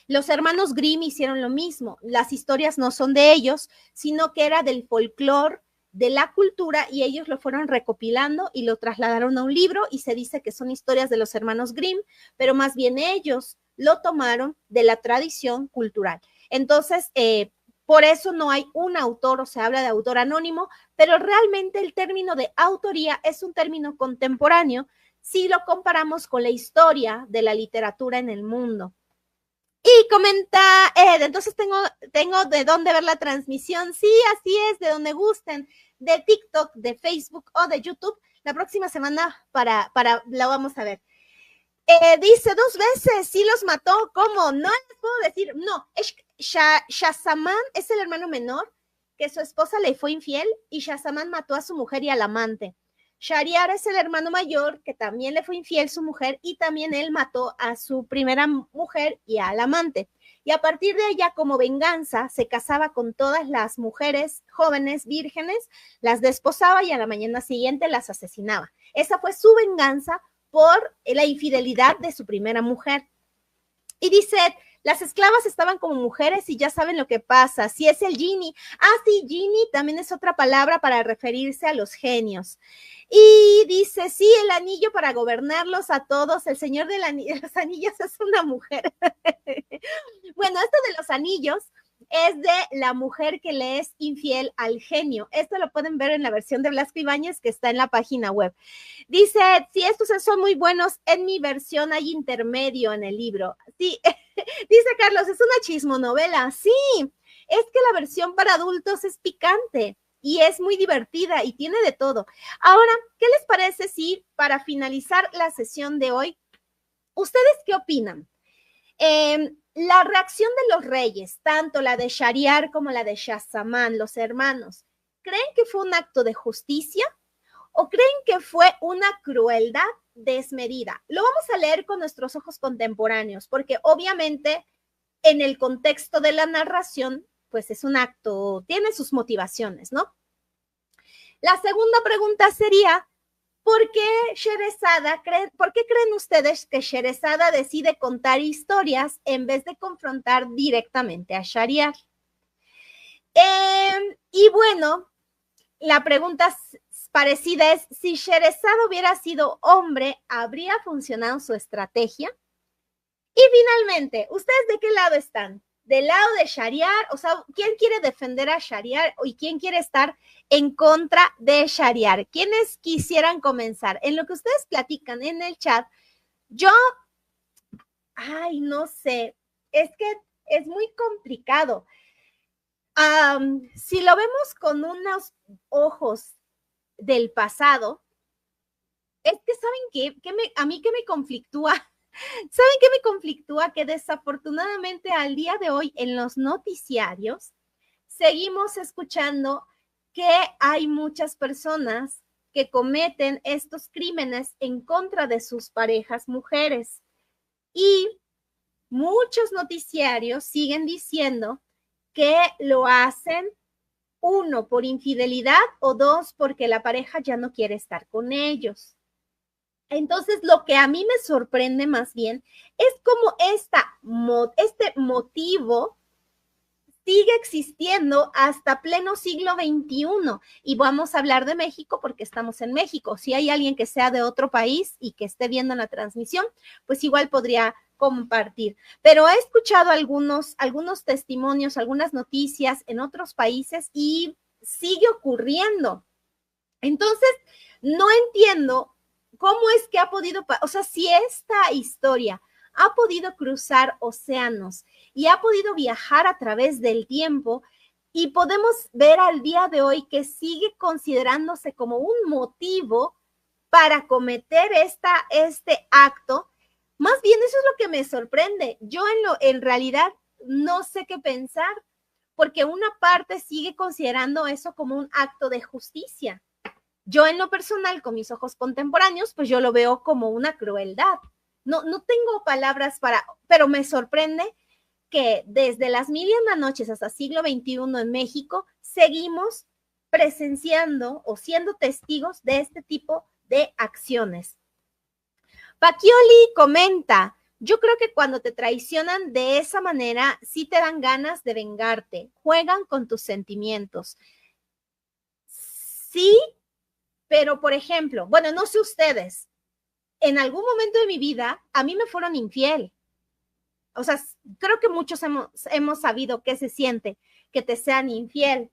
Los hermanos Grimm hicieron lo mismo. Las historias no son de ellos, sino que era del folclore, de la cultura, y ellos lo fueron recopilando y lo trasladaron a un libro y se dice que son historias de los hermanos Grimm, pero más bien ellos lo tomaron de la tradición cultural. Entonces, por eso no hay un autor o se habla de autor anónimo, pero realmente el término de autoría es un término contemporáneo si lo comparamos con la historia de la literatura en el mundo. Y comenta Ed, entonces tengo de dónde ver la transmisión. Sí, así es, de donde gusten, de TikTok, de Facebook o de YouTube. La próxima semana la vamos a ver. Dice 2 veces, sí los mató. ¿Cómo? No les puedo decir. No, Shazamán es el hermano menor, que su esposa le fue infiel y Shazamán mató a su mujer y al amante. Shahryar es el hermano mayor, que también le fue infiel su mujer y también él mató a su primera mujer y al amante. Y a partir de ella, como venganza, se casaba con todas las mujeres jóvenes vírgenes, las desposaba y a la mañana siguiente las asesinaba. Esa fue su venganza por la infidelidad de su primera mujer. Y dice, las esclavas estaban como mujeres y ya saben lo que pasa. Si es el genie. Ah, sí, genie también es otra palabra para referirse a los genios. Y dice, sí, el anillo para gobernarlos a todos. El señor de los anillos es una mujer. Bueno, esto de los anillos es de la mujer que le es infiel al genio. Esto lo pueden ver en la versión de Blasco Ibáñez que está en la página web. Dice, sí, estos son muy buenos. En mi versión hay intermedio en el libro. Sí, dice Carlos, es una chismonovela. Sí, es que la versión para adultos es picante y es muy divertida y tiene de todo. Ahora, ¿qué les parece si para finalizar la sesión de hoy, ustedes qué opinan? La reacción de los reyes, tanto la de Shahryar como la de Shazamán, los hermanos, ¿creen que fue un acto de justicia o creen que fue una crueldad desmedida? Lo vamos a leer con nuestros ojos contemporáneos, porque obviamente en el contexto de la narración, pues es un acto, tiene sus motivaciones, ¿no? La segunda pregunta sería, ¿por qué creen ustedes que Sherezada decide contar historias en vez de confrontar directamente a Shahryar? Y bueno, la pregunta parecida es, si Sherezada hubiera sido hombre, ¿habría funcionado su estrategia? Y finalmente, ¿ustedes de qué lado están? ¿Del lado de Shahryar? O sea, ¿quién quiere defender a Shahryar y quién quiere estar en contra de Shahryar? ¿Quiénes quisieran comenzar? En lo que ustedes platican en el chat, yo, no sé, es que es muy complicado. Si lo vemos con unos ojos del pasado, es que ¿saben qué? A mí que me conflictúa. ¿Saben qué me conflictúa? Que desafortunadamente al día de hoy en los noticiarios seguimos escuchando que hay muchas personas que cometen estos crímenes en contra de sus parejas mujeres. Y muchos noticiarios siguen diciendo que lo hacen, uno, por infidelidad, o dos, porque la pareja ya no quiere estar con ellos. Entonces, lo que a mí me sorprende más bien es cómo este motivo sigue existiendo hasta pleno siglo XXI. Y vamos a hablar de México porque estamos en México. Si hay alguien que sea de otro país y que esté viendo la transmisión, pues igual podría compartir. Pero he escuchado algunos testimonios, algunas noticias en otros países y sigue ocurriendo. Entonces, no entiendo cómo es que ha podido, o sea, si esta historia ha podido cruzar océanos y ha podido viajar a través del tiempo, y podemos ver al día de hoy que sigue considerándose como un motivo para cometer este acto. Más bien eso es lo que me sorprende. Yo en realidad no sé qué pensar, porque una parte sigue considerando eso como un acto de justicia. Yo en lo personal, con mis ojos contemporáneos, pues yo lo veo como una crueldad. No tengo palabras pero me sorprende que desde las 1000 noches hasta siglo XXI en México seguimos presenciando o siendo testigos de este tipo de acciones. Pacchioli comenta, yo creo que cuando te traicionan de esa manera, sí te dan ganas de vengarte, juegan con tus sentimientos. Sí, pero por ejemplo, bueno, no sé ustedes, en algún momento de mi vida, a mí me fueron infiel. O sea, creo que muchos hemos sabido qué se siente que te sean infiel,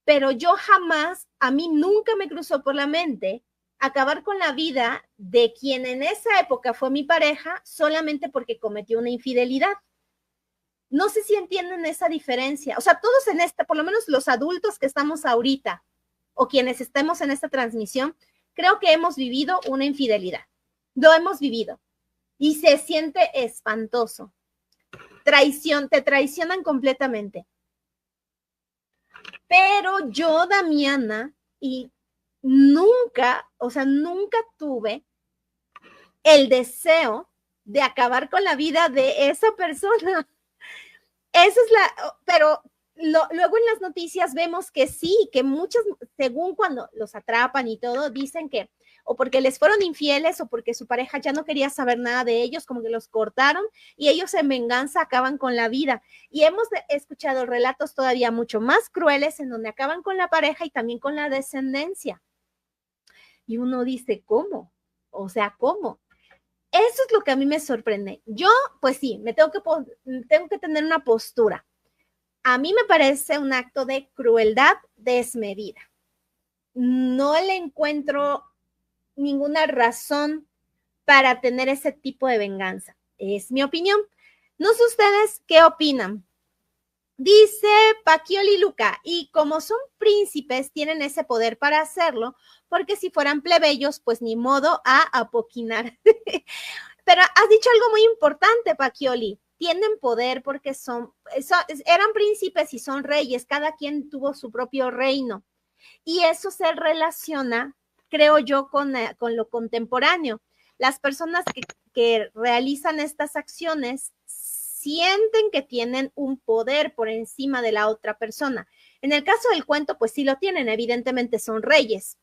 pero yo jamás, a mí nunca me cruzó por la mente acabar con la vida de quien en esa época fue mi pareja solamente porque cometió una infidelidad. No sé si entienden esa diferencia. O sea, todos en por lo menos los adultos que estamos ahorita o quienes estemos en esta transmisión, creo que hemos vivido una infidelidad. Lo hemos vivido y se siente espantoso. Te traicionan completamente. Pero yo, Damiana, y nunca tuve el deseo de acabar con la vida de esa persona. Pero luego en las noticias vemos que sí, que muchos, según cuando los atrapan y todo, dicen que o porque les fueron infieles o porque su pareja ya no quería saber nada de ellos, como que los cortaron y ellos en venganza acaban con la vida. Y hemos escuchado relatos todavía mucho más crueles en donde acaban con la pareja y también con la descendencia. Y uno dice, ¿cómo? O sea, ¿cómo? Eso es lo que a mí me sorprende. Yo, pues sí, tengo que tener una postura. A mí me parece un acto de crueldad desmedida. No le encuentro ninguna razón para tener ese tipo de venganza. Es mi opinión. No sé ustedes qué opinan. Dice Pacchioli Luca, y como son príncipes, tienen ese poder para hacerlo, porque si fueran plebeyos, pues ni modo a apoquinar. Pero has dicho algo muy importante, Pacchioli. Tienen poder porque eran príncipes y son reyes, cada quien tuvo su propio reino. Y eso se relaciona, creo yo, con lo contemporáneo. Las personas que realizan estas acciones sienten que tienen un poder por encima de la otra persona. En el caso del cuento, pues sí lo tienen, evidentemente son reyes.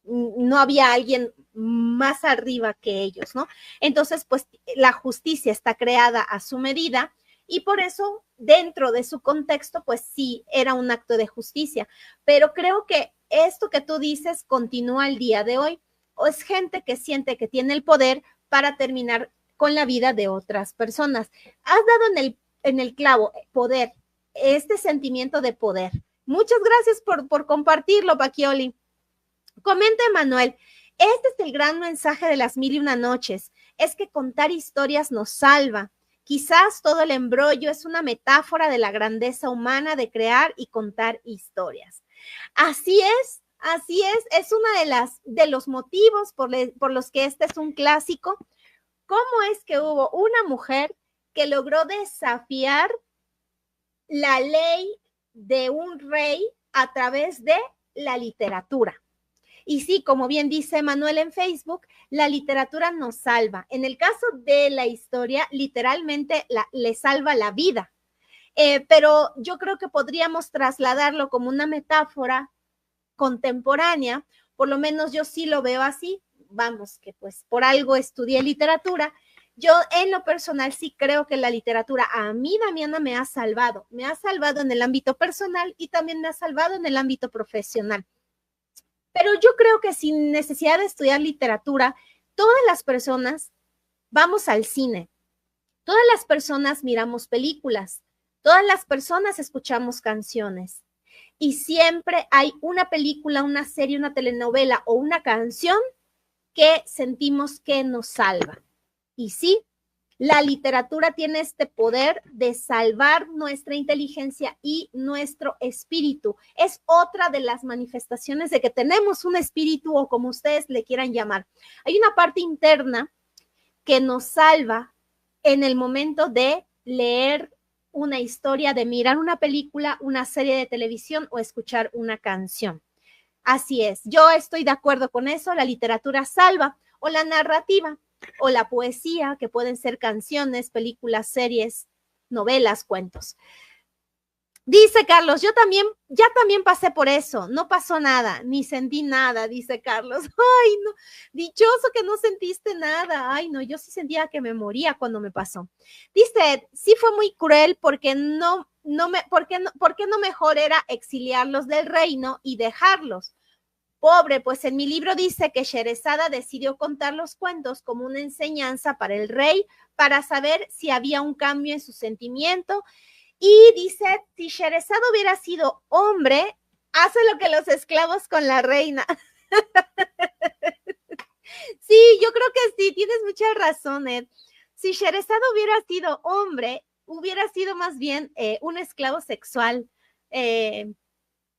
No había alguien más arriba que ellos, ¿no? Entonces, pues la justicia está creada a su medida y por eso, dentro de su contexto, pues sí, era un acto de justicia. Pero creo que esto que tú dices continúa el día de hoy, o es gente que siente que tiene el poder para terminar con la vida de otras personas. Has dado en el clavo, poder, este sentimiento de poder. Muchas gracias por compartirlo, Pacchioli. Comenta Emanuel, este es el gran mensaje de las 1001 noches, es que contar historias nos salva. Quizás todo el embrollo es una metáfora de la grandeza humana de crear y contar historias. Así es una de los motivos por los que este es un clásico. ¿Cómo es que hubo una mujer que logró desafiar la ley de un rey a través de la literatura? Y sí, como bien dice Manuel en Facebook, la literatura nos salva. En el caso de la historia, literalmente le salva la vida. Pero yo creo que podríamos trasladarlo como una metáfora contemporánea, por lo menos yo sí lo veo así, vamos, que pues por algo estudié literatura. Yo en lo personal sí creo que la literatura a mí, Damiana, me ha salvado en el ámbito personal y también me ha salvado en el ámbito profesional. Pero yo creo que sin necesidad de estudiar literatura, todas las personas vamos al cine, todas las personas miramos películas, todas las personas escuchamos canciones y siempre hay una película, una serie, una telenovela o una canción que sentimos que nos salva. Y sí, la literatura tiene este poder de salvar nuestra inteligencia y nuestro espíritu. Es otra de las manifestaciones de que tenemos un espíritu o como ustedes le quieran llamar. Hay una parte interna que nos salva en el momento de leer una historia, de mirar una película, una serie de televisión o escuchar una canción. Así es, yo estoy de acuerdo con eso, la literatura salva, o la narrativa, o la poesía, que pueden ser canciones, películas, series, novelas, cuentos. Dice Carlos, ya también pasé por eso, no pasó nada, ni sentí nada, dice Carlos. Ay, no, dichoso que no sentiste nada. Ay, no, yo sí sentía que me moría cuando me pasó. Dice, sí fue muy cruel porque ¿por qué no mejor era exiliarlos del reino y dejarlos? Pobre, pues en mi libro dice que Sherezada decidió contar los cuentos como una enseñanza para el rey, para saber si había un cambio en su sentimiento. Y dice, si Sherezada hubiera sido hombre, hace lo que los esclavos con la reina. Sí, yo creo que sí, tienes mucha razón, Ed. Si Sherezada hubiera sido hombre, hubiera sido más bien un esclavo sexual,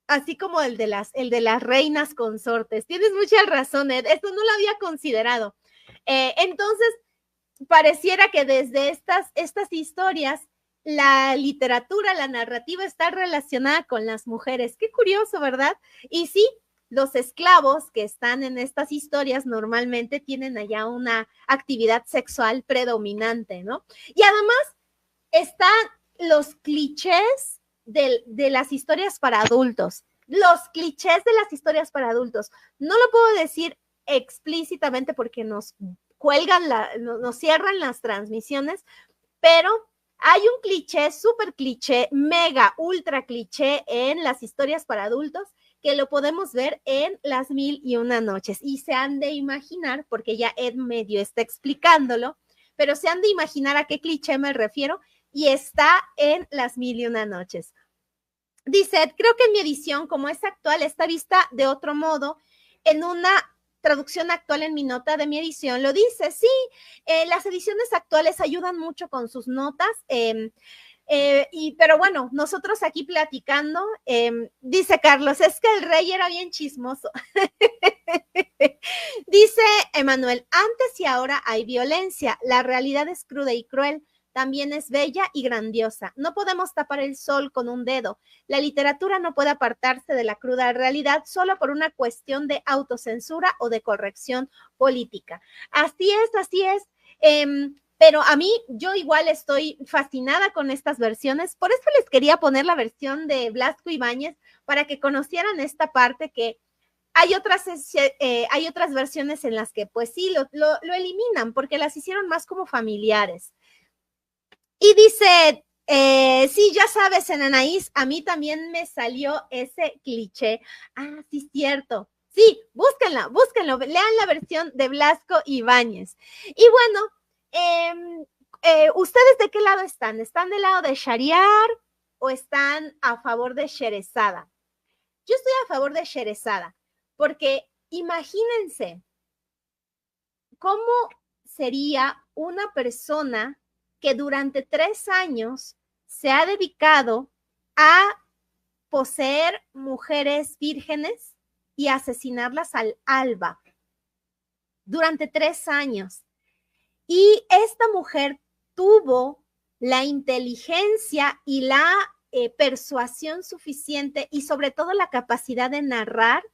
así como el de las reinas consortes. Tienes mucha razón, Ed. Esto no lo había considerado. Entonces, pareciera que desde estas historias, la literatura, la narrativa está relacionada con las mujeres. Qué curioso, ¿verdad? Y sí, los esclavos que están en estas historias normalmente tienen allá una actividad sexual predominante, ¿no? Y además están los clichés de las historias para adultos. Los clichés de las historias para adultos. No lo puedo decir explícitamente porque nos cuelgan, nos cierran las transmisiones, pero hay un cliché, súper cliché, mega, ultra cliché en las historias para adultos que lo podemos ver en Las Mil y Una Noches. Y se han de imaginar, porque ya Ed medio está explicándolo, pero se han de imaginar a qué cliché me refiero y está en Las Mil y Una Noches. Dice Ed, creo que en mi edición, como es actual, está vista de otro modo en una traducción actual en mi nota de mi edición, lo dice, sí, las ediciones actuales ayudan mucho con sus notas, pero bueno, nosotros aquí platicando, dice Carlos, es que el rey era bien chismoso. Dice Emanuel, antes y ahora hay violencia, la realidad es cruda y cruel, también es bella y grandiosa. No podemos tapar el sol con un dedo. La literatura no puede apartarse de la cruda realidad solo por una cuestión de autocensura o de corrección política. Así es, así es. Pero a mí, yo igual estoy fascinada con estas versiones. Por eso les quería poner la versión de Blasco Ibáñez para que conocieran esta parte que hay otras versiones en las que pues sí, lo eliminan porque las hicieron más como familiares. Y dice, sí, ya sabes, en Anaís, a mí también me salió ese cliché. Ah, sí, cierto. Sí, búsquenlo, lean la versión de Blasco Ibáñez. Y bueno, ¿ustedes de qué lado están? ¿Están del lado de Shahriar o están a favor de Sherezada? Yo estoy a favor de Sherezada, porque imagínense cómo sería una persona que durante 3 años se ha dedicado a poseer mujeres vírgenes y asesinarlas al alba. Durante 3 años. Y esta mujer tuvo la inteligencia y la persuasión suficiente y sobre todo la capacidad de narrar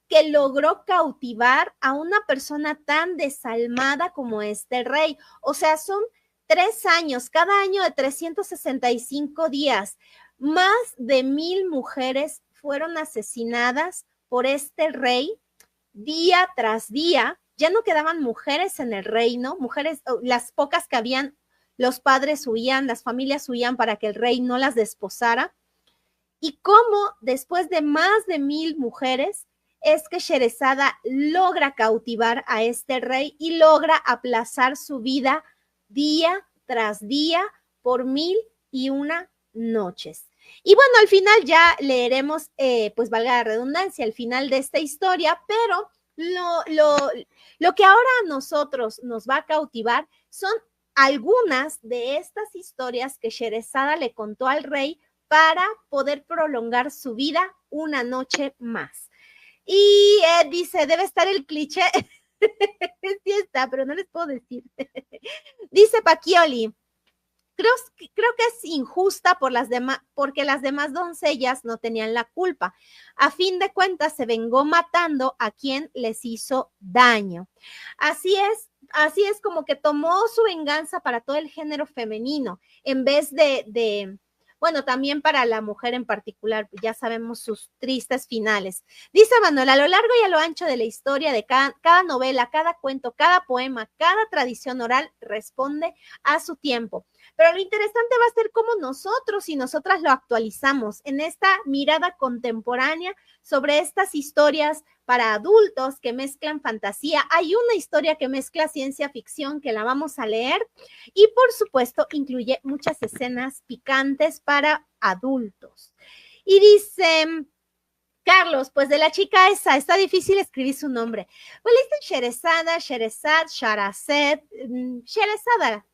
que logró cautivar a una persona tan desalmada como este rey. O sea, son 3 años, cada año de 365 días. Más de 1000 mujeres fueron asesinadas por este rey día tras día. Ya no quedaban mujeres en el reino, mujeres, las pocas que habían, los padres huían, las familias huían para que el rey no las desposara. Y cómo después de más de 1000 mujeres es que Sherezada logra cautivar a este rey y logra aplazar su vida día tras día por 1001 noches. Y bueno, al final ya leeremos, pues valga la redundancia, el final de esta historia, pero lo que ahora a nosotros nos va a cautivar son algunas de estas historias que Sherezada le contó al rey para poder prolongar su vida una noche más. Y dice, debe estar el cliché. Sí está, pero no les puedo decir. Dice Pacchioli, creo que es injusta porque las demás doncellas no tenían la culpa. A fin de cuentas, se vengó matando a quien les hizo daño. Así es como que tomó su venganza para todo el género femenino, en vez bueno, también para la mujer en particular, ya sabemos sus tristes finales. Dice Manuel, a lo largo y a lo ancho de la historia de cada novela, cada cuento, cada poema, cada tradición oral responde a su tiempo. Pero lo interesante va a ser cómo nosotros y nosotras lo actualizamos en esta mirada contemporánea sobre estas historias para adultos que mezclan fantasía. Hay una historia que mezcla ciencia ficción que la vamos a leer y por supuesto incluye muchas escenas picantes para adultos. Y dice Carlos, pues de la chica esa, está difícil escribir su nombre. Pues le dicen Sherezada, Sherezad, Sharazet, Sherezada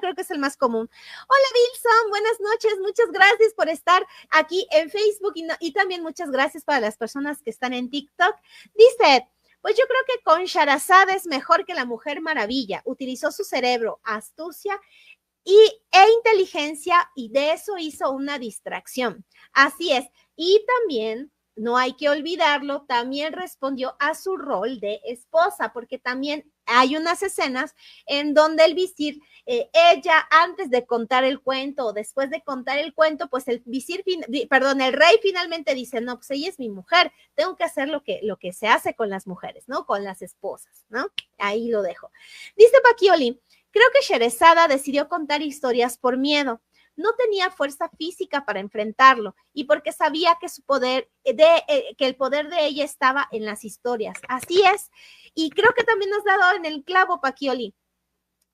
creo que es el más común. Hola Wilson, buenas noches, muchas gracias por estar aquí en Facebook y también muchas gracias para las personas que están en TikTok. Dice, pues yo creo que con Sharazad es mejor que la Mujer Maravilla, utilizó su cerebro, astucia e inteligencia y de eso hizo una distracción. Así es, y también no hay que olvidarlo, también respondió a su rol de esposa, porque también hay unas escenas en donde el visir, ella antes de contar el cuento o después de contar el cuento, pues el rey finalmente dice, no, pues ella es mi mujer, tengo que hacer lo que se hace con las mujeres, ¿no? Con las esposas, ¿no? Ahí lo dejo. Dice Pacchioli, creo que Sherezada decidió contar historias por miedo. No tenía fuerza física para enfrentarlo y porque sabía que que el poder de ella estaba en las historias. Así es. Y creo que también nos ha dado en el clavo, Pacchioli.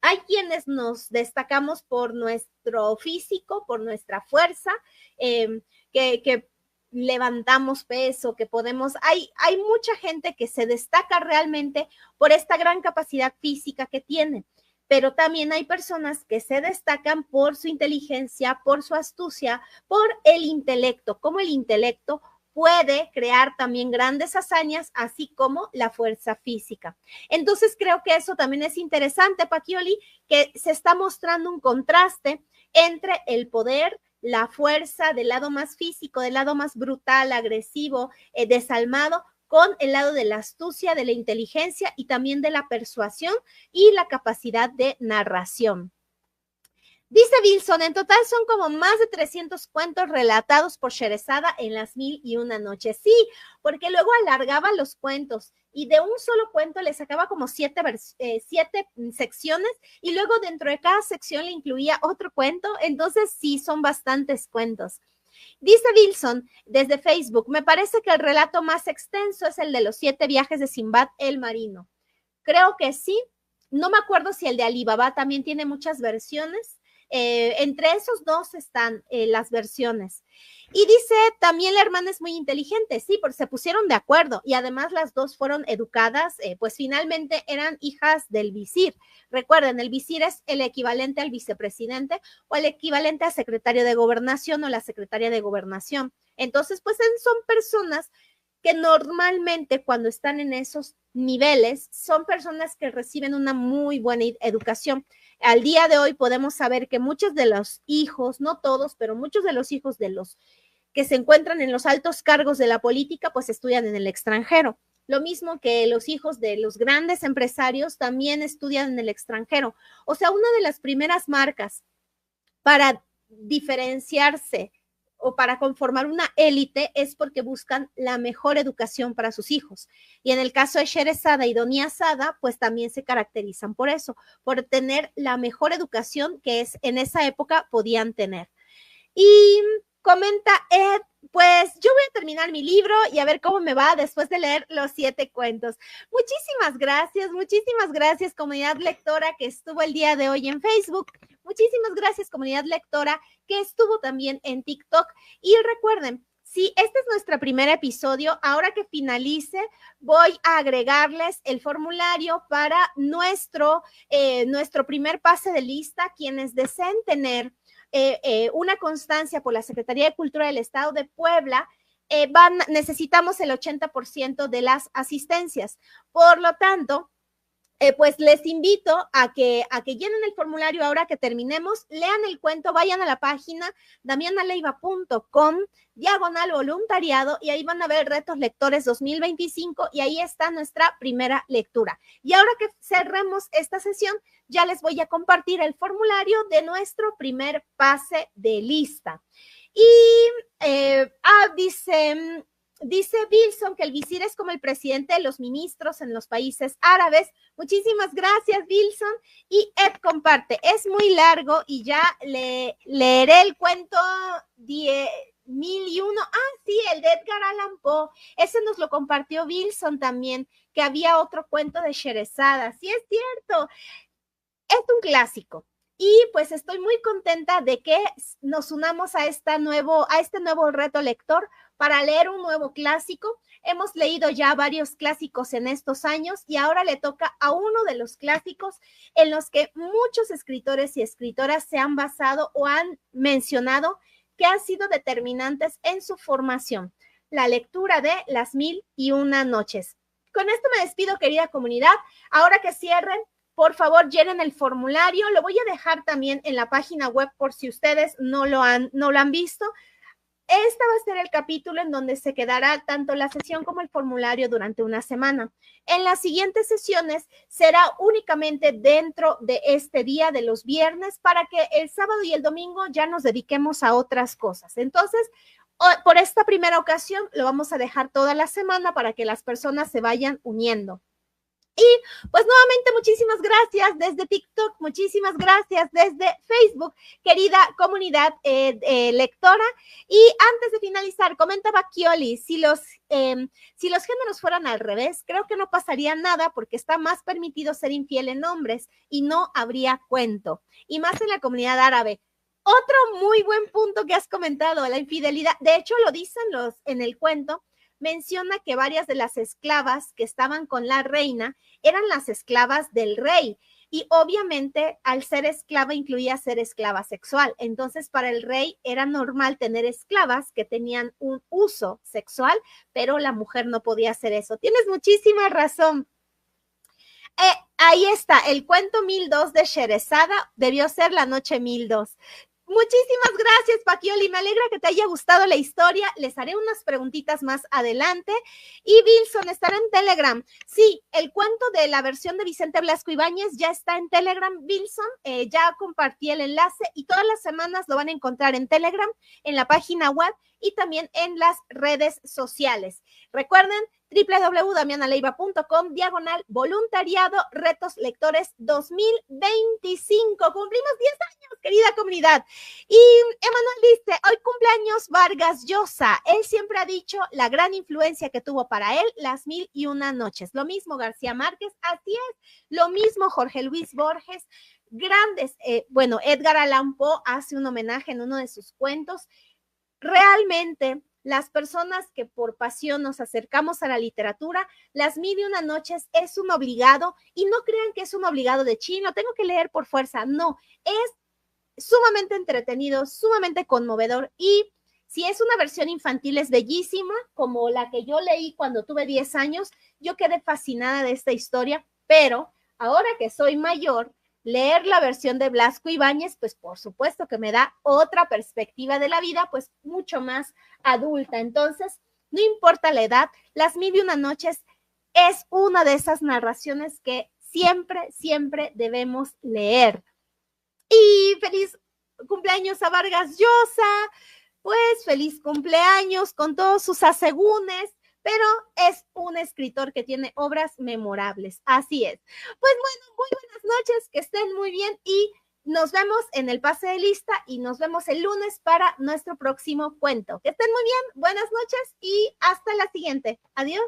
Hay quienes nos destacamos por nuestro físico, por nuestra fuerza, que levantamos peso, que podemos, hay mucha gente que se destaca realmente por esta gran capacidad física que tienen. Pero también hay personas que se destacan por su inteligencia, por su astucia, por el intelecto, como el intelecto puede crear también grandes hazañas, así como la fuerza física. Entonces creo que eso también es interesante, Pacchioli, que se está mostrando un contraste entre el poder, la fuerza del lado más físico, del lado más brutal, agresivo, desalmado, con el lado de la astucia, de la inteligencia y también de la persuasión y la capacidad de narración. Dice Wilson, en total son como más de 300 cuentos relatados por Sherezada en las 1001 noches. Sí, porque luego alargaba los cuentos y de un solo cuento le sacaba como 7 secciones y luego dentro de cada sección le incluía otro cuento. Entonces sí, son bastantes cuentos. Dice Wilson desde Facebook, me parece que el relato más extenso es el de los 7 viajes de Simbad el Marino. Creo que sí. No me acuerdo si el de Ali Baba también tiene muchas versiones. Entre esos dos están las versiones. Y dice, también la hermana es muy inteligente, sí, porque se pusieron de acuerdo y además las dos fueron educadas, pues finalmente eran hijas del visir. Recuerden, el visir es el equivalente al vicepresidente o el equivalente al secretario de gobernación o la secretaria de gobernación. Entonces, pues son personas que normalmente cuando están en esos niveles son personas que reciben una muy buena educación. Al día de hoy podemos saber que muchos de los hijos, no todos, pero muchos de los hijos de los que se encuentran en los altos cargos de la política, pues estudian en el extranjero. Lo mismo que los hijos de los grandes empresarios también estudian en el extranjero. O sea, una de las primeras marcas para diferenciarse o para conformar una élite es porque buscan la mejor educación para sus hijos. Y en el caso de Sherezada y Doni Sada, pues también se caracterizan por eso, por tener la mejor educación que es en esa época podían tener. Y comenta Ed, pues yo voy a terminar mi libro y a ver cómo me va después de leer los 7 cuentos. Muchísimas gracias, comunidad lectora que estuvo el día de hoy en Facebook. Muchísimas gracias, comunidad lectora que estuvo también en TikTok. Y recuerden, si este es nuestro primer episodio, ahora que finalice, voy a agregarles el formulario para nuestro primer pase de lista. Quienes deseen tener una constancia por la Secretaría de Cultura del Estado de Puebla, necesitamos el 80% de las asistencias. Por lo tanto, pues les invito a que llenen el formulario ahora que terminemos, lean el cuento, vayan a la página damianaleiva.com/voluntariado y ahí van a ver Retos Lectores 2025 y ahí está nuestra primera lectura. Y ahora que cerremos esta sesión, ya les voy a compartir el formulario de nuestro primer pase de lista. Y dice Wilson que el visir es como el presidente de los ministros en los países árabes. Muchísimas gracias, Wilson. Y Ed comparte, es muy largo y ya leeré el cuento 1001. Sí, el de Edgar Allan Poe. Ese nos lo compartió Wilson también, que había otro cuento de Sherezada. Sí, es cierto. Es un clásico. Y pues estoy muy contenta de que nos unamos a este nuevo reto lector para leer un nuevo clásico. Hemos leído ya varios clásicos en estos años y ahora le toca a uno de los clásicos en los que muchos escritores y escritoras se han basado o han mencionado que han sido determinantes en su formación. La lectura de Las 1001 noches. Con esto me despido, querida comunidad. Ahora que cierren, por favor, llenen el formulario. Lo voy a dejar también en la página web por si ustedes no lo han visto. Este va a ser el capítulo en donde se quedará tanto la sesión como el formulario durante una semana. En las siguientes sesiones será únicamente dentro de este día de los viernes para que el sábado y el domingo ya nos dediquemos a otras cosas. Entonces, por esta primera ocasión lo vamos a dejar toda la semana para que las personas se vayan uniendo. Y pues nuevamente muchísimas gracias desde TikTok, muchísimas gracias desde Facebook, querida comunidad lectora. Y antes de finalizar, comentaba Kioli, si los géneros fueran al revés, creo que no pasaría nada porque está más permitido ser infiel en hombres y no habría cuento. Y más en la comunidad árabe. Otro muy buen punto que has comentado, la infidelidad. De hecho, lo dicen en el cuento. Menciona que varias de las esclavas que estaban con la reina eran las esclavas del rey y obviamente al ser esclava incluía ser esclava sexual. Entonces para el rey era normal tener esclavas que tenían un uso sexual, pero la mujer no podía hacer eso. Tienes muchísima razón. Ahí está, el cuento 1002 de Sherezada debió ser la noche 1002. Muchísimas gracias, Paquioli. Me alegra que te haya gustado la historia. Les haré unas preguntitas más adelante. Y Wilson, ¿estará en Telegram? Sí, el cuento de la versión de Vicente Blasco Ibáñez ya está en Telegram, Wilson. Ya compartí el enlace y todas las semanas lo van a encontrar en Telegram, en la página web y también en las redes sociales. Recuerden, www.damianaleiva.com/voluntariado Retos Lectores 2025. Cumplimos 10 años, querida comunidad. Y Emanuel dice, hoy cumpleaños Vargas Llosa. Él siempre ha dicho la gran influencia que tuvo para él Las 1001 noches. Lo mismo García Márquez, así es. Lo mismo Jorge Luis Borges. Grandes, Edgar Allan Poe hace un homenaje en uno de sus cuentos. Realmente, las personas que por pasión nos acercamos a la literatura, Las 1001 noches es un obligado, y no crean que es un obligado de chino, tengo que leer por fuerza, no, es sumamente entretenido, sumamente conmovedor, y si es una versión infantil es bellísima, como la que yo leí cuando tuve 10 años, yo quedé fascinada de esta historia, pero ahora que soy mayor, leer la versión de Blasco Ibáñez, pues por supuesto que me da otra perspectiva de la vida, pues mucho más adulta. Entonces, no importa la edad, Las Mil y Una Noches es una de esas narraciones que siempre, siempre debemos leer. Y feliz cumpleaños a Vargas Llosa, pues feliz cumpleaños con todos sus asegúnes, pero es un escritor que tiene obras memorables, así es. Pues bueno, muy buenas noches, que estén muy bien y nos vemos en el pase de lista y nos vemos el lunes para nuestro próximo cuento. Que estén muy bien, buenas noches y hasta la siguiente. Adiós.